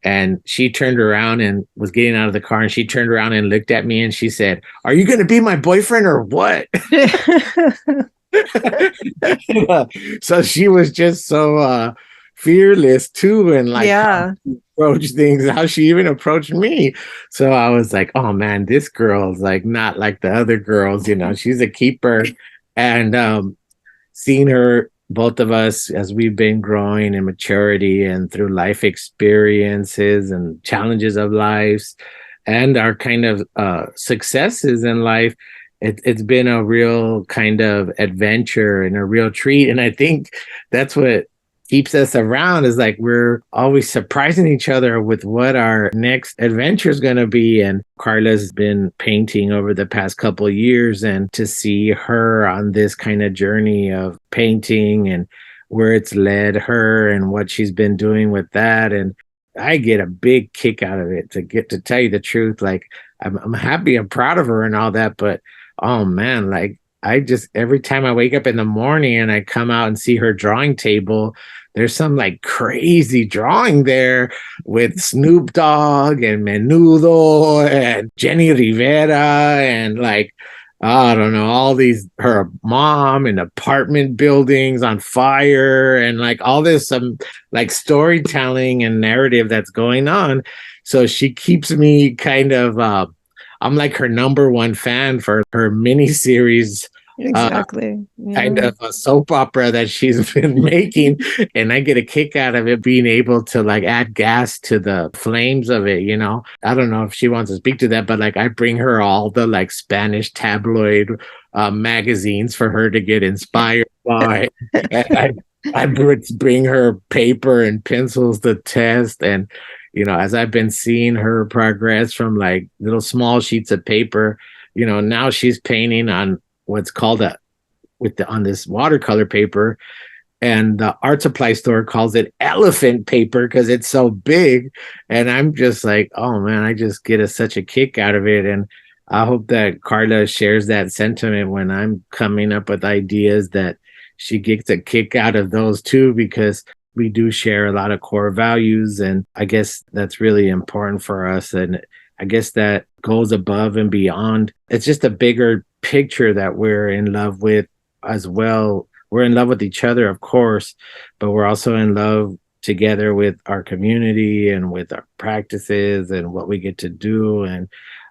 And she turned around and was getting out of the car, and she turned around and looked at me and she said, "Are you going to be my boyfriend or what?" So she was just so fearless too, and like Yeah. approach things, how she even approached me. So I was like, oh man, this girl's like not like the other girls, she's a keeper. And seeing her, both of us, as we've been growing in maturity and through life experiences and challenges of lives and our kind of successes in life, it's been a real kind of adventure and a real treat. And I think that's what keeps us around, is like we're always surprising each other with what our next adventure is going to be. And Carla's been painting over the past couple of years, and to see her on this kind of journey of painting and where it's led her and what she's been doing with that. And I get a big kick out of it, to tell you the truth. Like I'm happy and proud of her and all that, but oh man, like I just, every time I wake up in the morning and I come out and see her drawing table, there's some like crazy drawing there with Snoop Dogg and Menudo and Jenny Rivera and like, I don't know, all these, her mom and apartment buildings on fire and like all this like storytelling and narrative that's going on. So she keeps me kind of, I'm like her number one fan for her mini series, Exactly. kind of a soap opera that she's been making. And I get a kick out of it, being able to like add gas to the flames of it. I don't know if she wants to speak to that, but like I bring her all the like Spanish tabloid magazines for her to get inspired by. And I bring her paper and pencils to test. And as I've been seeing her progress from like little small sheets of paper, now she's painting on what's called on this watercolor paper, and the art supply store calls it elephant paper because it's so big. And I'm just like, oh man, I just get such a kick out of it. And I hope that Carla shares that sentiment when I'm coming up with ideas, that she gets a kick out of those too, because we do share a lot of core values. And I guess that's really important for us. And I guess that goes above and beyond. It's just a bigger picture that we're in love with as well. We're in love with each other, of course, but we're also in love together with our community and with our practices and what we get to do. And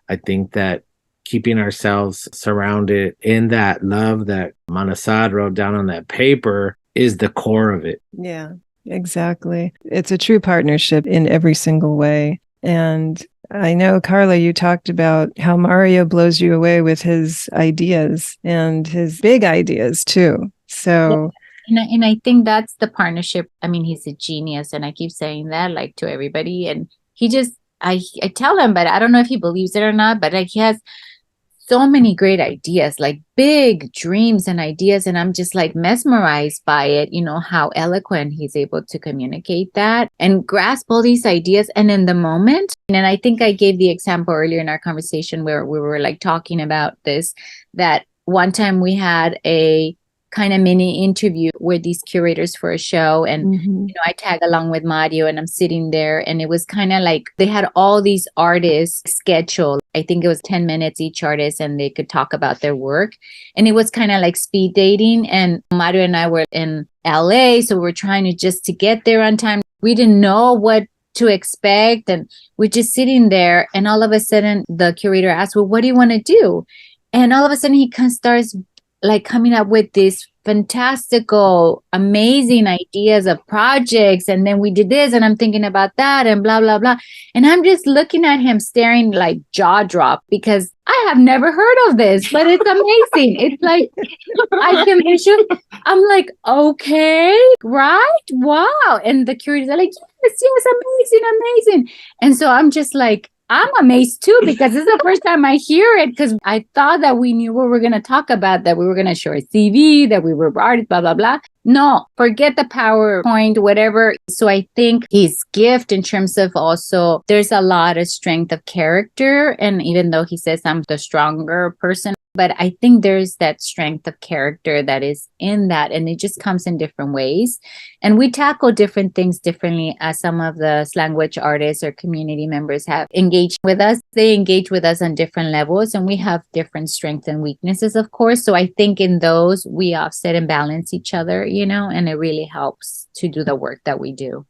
I think that keeping ourselves surrounded in that love that Manasad wrote down on that paper is the core of it. Yeah, exactly. It's a true partnership in every single way. And I know, Karla, you talked about how Mario blows you away with his ideas and his big ideas too. So, And I think that's the partnership. I mean, he's a genius, and I keep saying that like to everybody. And he just, I tell him, but I don't know if he believes it or not. But like he has so many great ideas, like big dreams and ideas, and I'm just like mesmerized by it. You know how eloquent he's able to communicate that and grasp all these ideas, and in the moment. And I think I gave the example earlier in our conversation where we were like talking about this, that one time we had a kind of mini interview with these curators for a show, and I tag along with Mario, and I'm sitting there, and it was kind of like they had all these artists scheduled. I think it was 10 minutes each artist, and they could talk about their work, and it was kind of like speed dating. And Mario and I were in LA, so we're trying to just to get there on time. We didn't know what to expect, and we're just sitting there, and all of a sudden the curator asked, well, what do you want to do? And all of a sudden he starts like coming up with these fantastical, amazing ideas of projects. And then we did this, and I'm thinking about that, and blah, blah, blah. And I'm just looking at him staring like jaw drop, because I have never heard of this, but it's amazing. It's like, I can visualize. I'm like, okay, right? Wow. And the curators are like, yes, amazing, amazing. And so I'm just like, I'm amazed too, because this is the first time I hear it, because I thought that we knew what we were going to talk about, that we were going to show a CV, that we were artists, blah, blah, blah. No, forget the PowerPoint, whatever. So I think his gift in terms of also, there's a lot of strength of character. And even though he says I'm the stronger person, but I think there's that strength of character that is in that, and it just comes in different ways. And we tackle different things differently, as some of the language artists or community members have engaged with us. They engage with us on different levels, and we have different strengths and weaknesses, of course. So I think in those, we offset and balance each other, and it really helps to do the work that we do.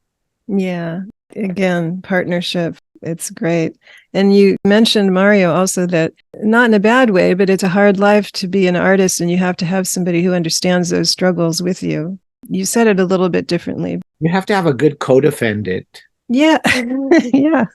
Yeah. Again, partnership. It's great. And you mentioned, Mario, also that not in a bad way, but it's a hard life to be an artist, and you have to have somebody who understands those struggles with you. You said it a little bit differently. You have to have a good co-defendant. Yeah. Yeah.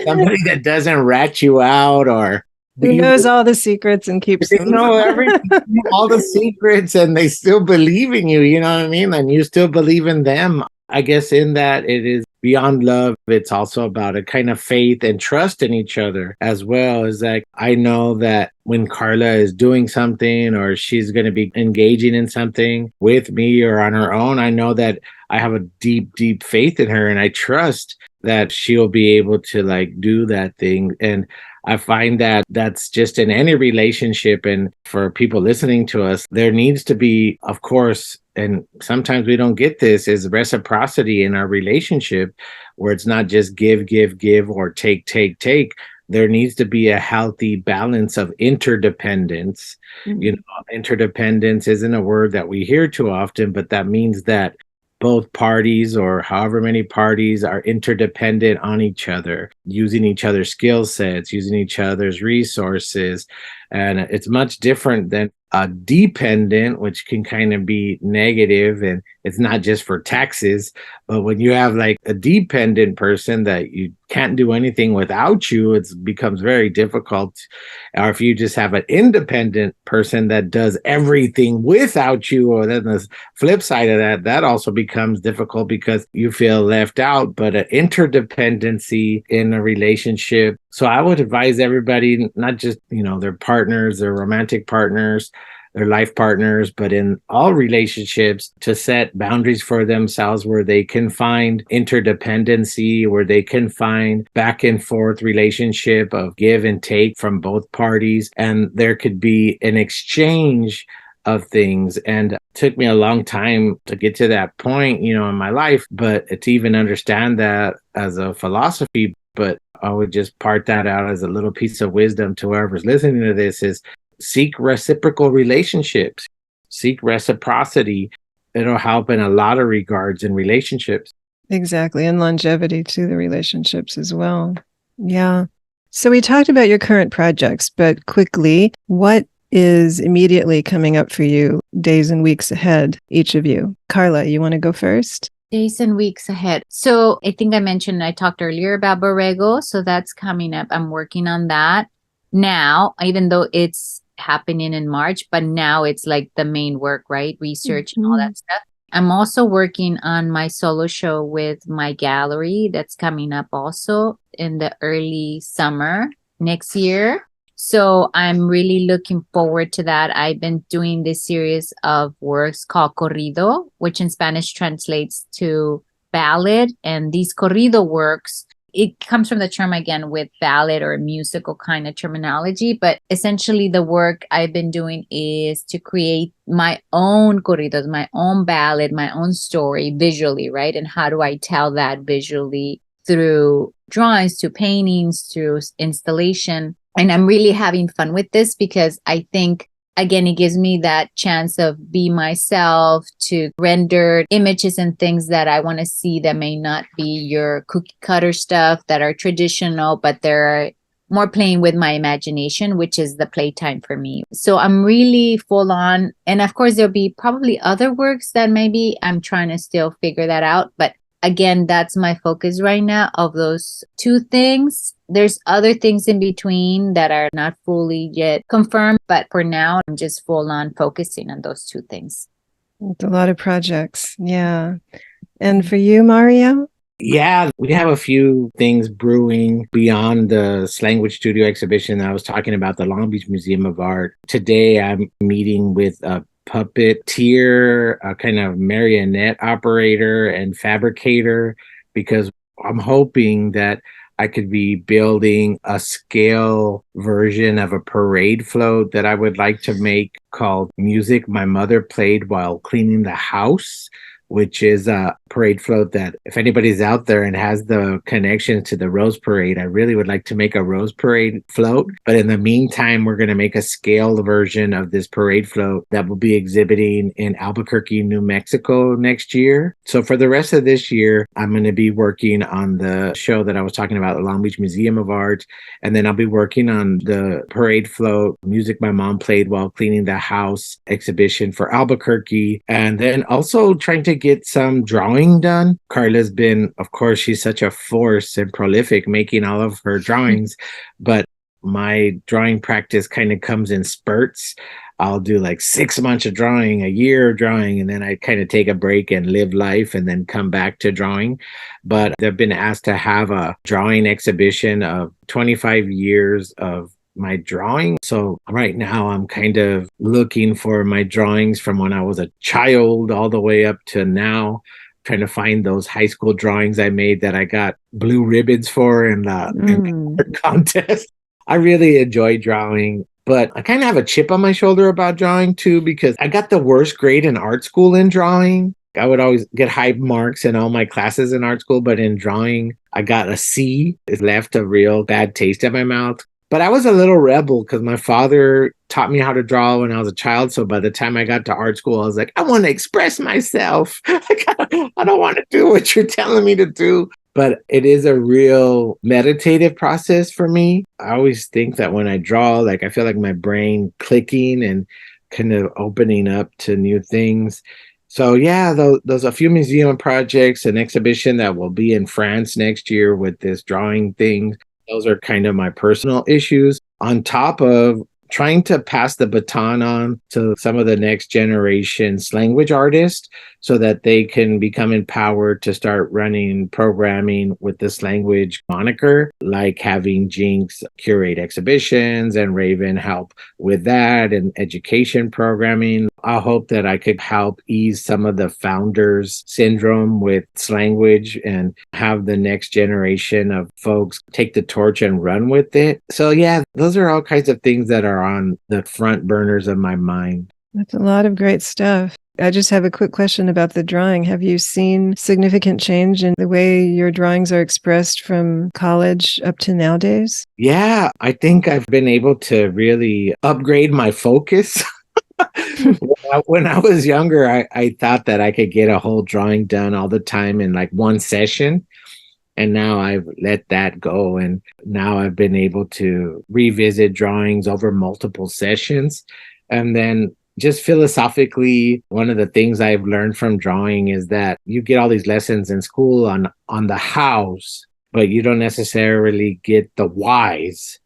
Somebody that doesn't rat you out, or who knows all the secrets and keeps them. know everything, all the secrets, and they still believe in you, you know what I mean? And you still believe in them. I guess in that it is beyond love. It's also about a kind of faith and trust in each other as well. Is like, I know that when Karla is doing something, or she's going to be engaging in something with me or on her own, I know that I have a deep, deep faith in her, and I trust that she'll be able to like do that thing. And I find that that's just in any relationship. And for people listening to us, there needs to be, of course, and sometimes we don't get this, is reciprocity in our relationship, where it's not just give, give, give, or take, take, take. There needs to be a healthy balance of interdependence. Mm-hmm. Interdependence isn't a word that we hear too often, but that means that both parties, or however many parties, are interdependent on each other, using each other's skill sets, using each other's resources. And it's much different than a dependent, which can kind of be negative, and it's not just for taxes. But when you have like a dependent person that you can't do anything without you, it becomes very difficult. Or if you just have an independent person that does everything without you, or then the flip side of that, that also becomes difficult because you feel left out. But an interdependency in a relationship. So I would advise everybody, not just, their partners, their romantic partners, their life partners, but in all relationships, to set boundaries for themselves where they can find interdependency, where they can find back and forth relationship of give and take from both parties. And there could be an exchange of things. And it took me a long time to get to that point, in my life, but to even understand that as a philosophy. But I would just part that out as a little piece of wisdom to whoever's listening to this, is seek reciprocal relationships, seek reciprocity. It'll help in a lot of regards in relationships. Exactly. And longevity to the relationships as well. Yeah. So we talked about your current projects, but quickly, what is immediately coming up for you days and weeks ahead, each of you? Karla, you want to go first? Days and weeks ahead. So I think I talked earlier about Borrego. So that's coming up. I'm working on that now, even though it's happening in March, but now it's like the main work, right? Research and all that stuff. I'm also working on my solo show with my gallery that's coming up also in the early summer next year. So I'm really looking forward to that. I've been doing this series of works called corrido, which in Spanish translates to ballad. And these corrido works, it comes from the term again with ballad or musical kind of terminology. But essentially, the work I've been doing is to create my own corridos, my own ballad, my own story visually, right? And how do I tell that visually through drawings, to paintings, through installation? And I'm really having fun with this because I think, again, it gives me that chance of be myself, to render images and things that I want to see that may not be your cookie cutter stuff that are traditional, but they're more playing with my imagination, which is the playtime for me. So I'm really full on. And of course, there'll be probably other works that maybe I'm trying to still figure that out. But again, that's my focus right now of those two things. There's other things in between that are not fully yet confirmed, but for now, I'm just full on focusing on those two things. It's a lot of projects. Yeah. And for you, Mario? Yeah, we have a few things brewing beyond the Slanguage Studio exhibition I was talking about, the Long Beach Museum of Art. Today, I'm meeting with a puppeteer, a kind of marionette operator and fabricator, because I'm hoping that I could be building a scale version of a parade float that I would like to make called Music My Mother Played While Cleaning the House, which is a parade float that if anybody's out there and has the connection to the Rose Parade, I really would like to make a Rose Parade float. But in the meantime, we're going to make a scaled version of this parade float that will be exhibiting in Albuquerque, New Mexico next year. So for the rest of this year, I'm going to be working on the show that I was talking about, the Long Beach Museum of Art. And then I'll be working on the parade float, Music My Mom Played While Cleaning the House exhibition for Albuquerque. And then also trying to get some drawing done. Karla's been, of course, she's such a force and prolific making all of her drawings, but my drawing practice kind of comes in spurts. I'll do like 6 months of drawing, a year of drawing, and then I kind of take a break and live life and then come back to drawing. But I've been asked to have a drawing exhibition of 25 years of my drawing. So right now I'm kind of looking for my drawings from when I was a child all the way up to now, trying to find those high school drawings I made that I got blue ribbons for in the art contest. I really enjoy drawing, but I kind of have a chip on my shoulder about drawing too, because I got the worst grade in art school in drawing. I would always get high marks in all my classes in art school, but in drawing, I got a C. It left a real bad taste in my mouth. But I was a little rebel because my father taught me how to draw when I was a child. So by the time I got to art school, I was like, I want to express myself. I don't want to do what you're telling me to do. But it is a real meditative process for me. I always think that when I draw, like I feel like my brain clicking and kind of opening up to new things. So yeah, there's a few museum projects, an exhibition that will be in France next year with this drawing thing. Those are kind of my personal issues, on top of trying to pass the baton on to some of the next generation's language artists so that they can become empowered to start running programming with this language moniker, like having Jinx curate exhibitions and Raven help with that and education programming. I hope that I could help ease some of the founders syndrome with language and have the next generation of folks take the torch and run with it. So yeah, those are all kinds of things that are on the front burners of my mind. That's a lot of great stuff. I just have a quick question about the drawing. Have you seen significant change in the way your drawings are expressed from college up to nowadays? Yeah, I think I've been able to really upgrade my focus. When I was younger, I thought that I could get a whole drawing done all the time in like one session. And now I've let that go. And now I've been able to revisit drawings over multiple sessions. And then just philosophically, one of the things I've learned from drawing is that you get all these lessons in school on the hows, but you don't necessarily get the whys.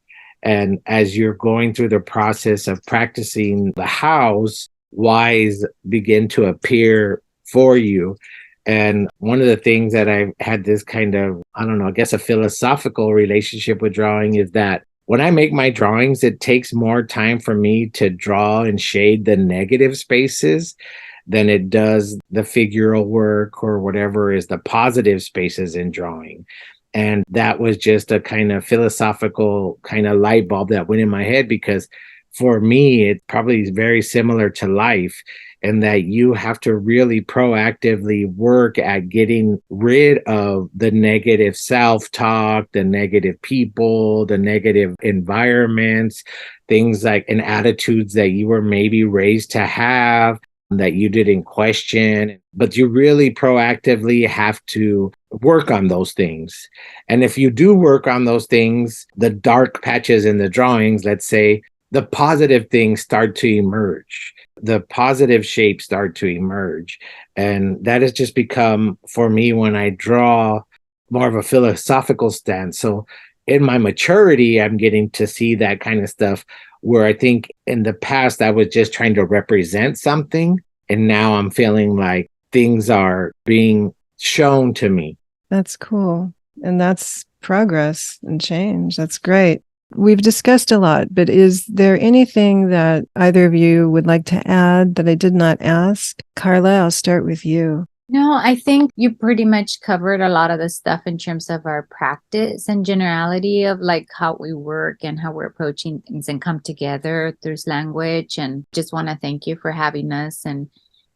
And as you're going through the process of practicing the hows, whys begin to appear for you. And one of the things that I've had this kind of, I don't know, I guess a philosophical relationship with drawing is that when I make my drawings, it takes more time for me to draw and shade the negative spaces than it does the figural work or whatever is the positive spaces in drawing. And that was just a kind of philosophical kind of light bulb that went in my head, because for me, it probably is very similar to life, and that you have to really proactively work at getting rid of the negative self-talk, the negative people, the negative environments, things like and attitudes that you were maybe raised to have that you didn't question. But you really proactively have to work on those things. And if you do work on those things, the dark patches in the drawings, let's say, the positive things start to emerge. The positive shapes start to emerge. And that has just become, for me, when I draw, more of a philosophical stance. So in my maturity, I'm getting to see that kind of stuff, where I think in the past, I was just trying to represent something. And now I'm feeling like things are being shown to me. That's cool. And that's progress and change. That's great. We've discussed a lot, but is there anything that either of you would like to add that I did not ask? Karla, I'll start with you. No, I think you pretty much covered a lot of the stuff in terms of our practice and generality of like how we work and how we're approaching things and come together through language. And just want to thank you for having us and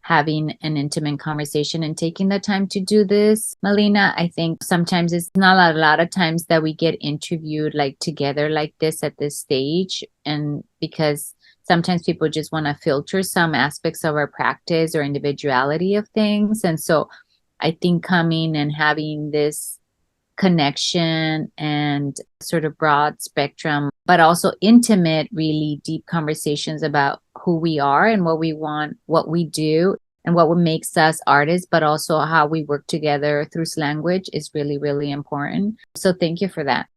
having an intimate conversation and taking the time to do this. Melina, I think sometimes it's not a lot of times that we get interviewed like together like this at this stage. And because sometimes people just want to filter some aspects of our practice or individuality of things. And so I think coming and having this connection and sort of broad spectrum, but also intimate, really deep conversations about who we are and what we want, what we do, and what makes us artists, but also how we work together through language is really, really important. So thank you for that.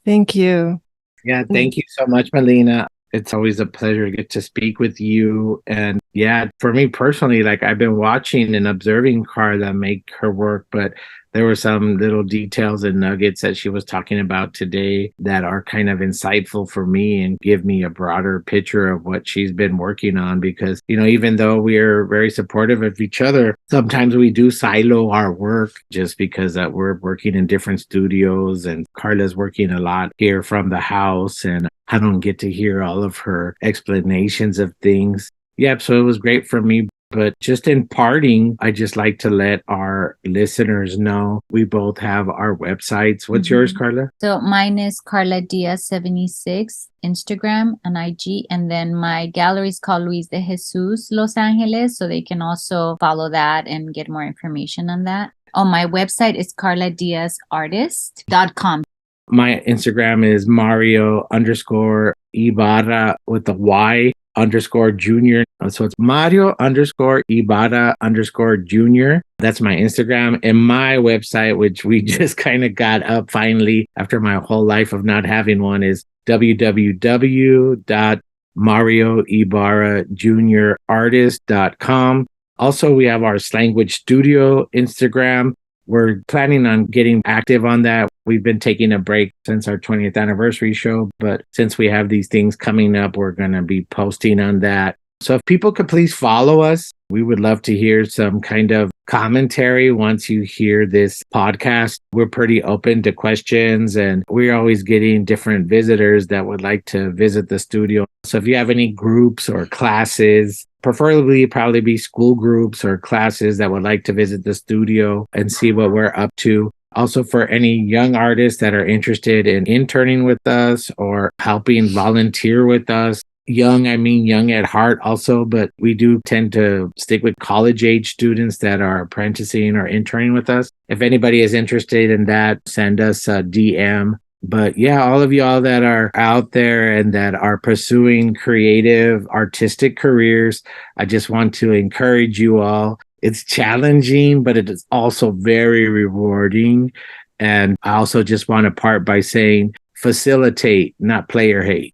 Thank you. Yeah, thank you so much, Melina. It's always a pleasure to get to speak with you. And yeah, for me personally, like I've been watching and observing Karla make her work, but there were some little details and nuggets that she was talking about today that are kind of insightful for me and give me a broader picture of what she's been working on. Because, you know, even though we're very supportive of each other, sometimes we do silo our work just because we're working in different studios, and Karla's working a lot here from the house, and I don't get to hear all of her explanations of things. Yeah, so it was great for me. But just in parting, I just like to let our listeners know we both have our websites. What's yours, Karla? So mine is Karla Diaz 76, Instagram and IG. And then my gallery is called Luis de Jesus Los Angeles. So they can also follow that and get more information on that. On my website is karladiazartist.com. My Instagram is Mario_Ibarra with the Y_Junior. So it's Mario_Ibarra_Junior. That's my Instagram. And my website, which we just kind of got up finally after my whole life of not having one, is www.marioibarrajuniorartist.com. Also, we have our Slanguage Studio Instagram. We're planning on getting active on that. We've been taking a break since our 20th anniversary show, but since we have these things coming up, we're going to be posting on that. So if people could please follow us, we would love to hear some kind of commentary once you hear this podcast. We're pretty open to questions, and we're always getting different visitors that would like to visit the studio. So if you have any groups or classes, preferably probably be school groups or classes that would like to visit the studio and see what we're up to. Also, for any young artists that are interested in interning with us or helping volunteer with us, young, I mean young at heart also, but we do tend to stick with college age students that are apprenticing or interning with us. If anybody is interested in that, send us a DM. But yeah, all of y'all that are out there and that are pursuing creative, artistic careers, I just want to encourage you all. It's challenging, but it is also very rewarding. And I also just want to part by saying facilitate, not player hate.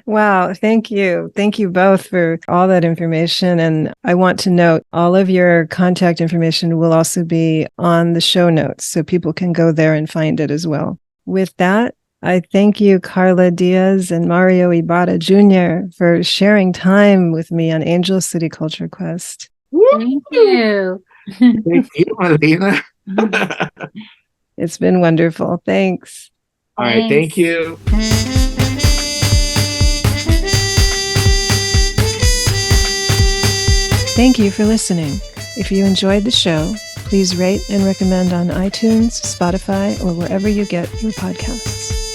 Wow. Thank you. Thank you both for all that information. And I want to note all of your contact information will also be on the show notes, so people can go there and find it as well. With that, I thank you, Karla Diaz and Mario Ibarra Jr., for sharing time with me on Angel City Culture Quest. Thank you. Thank you, Alina. It's been wonderful. Thanks. All right. Thank you. Thank you for listening. If you enjoyed the show, please rate and recommend on iTunes, Spotify, or wherever you get your podcasts.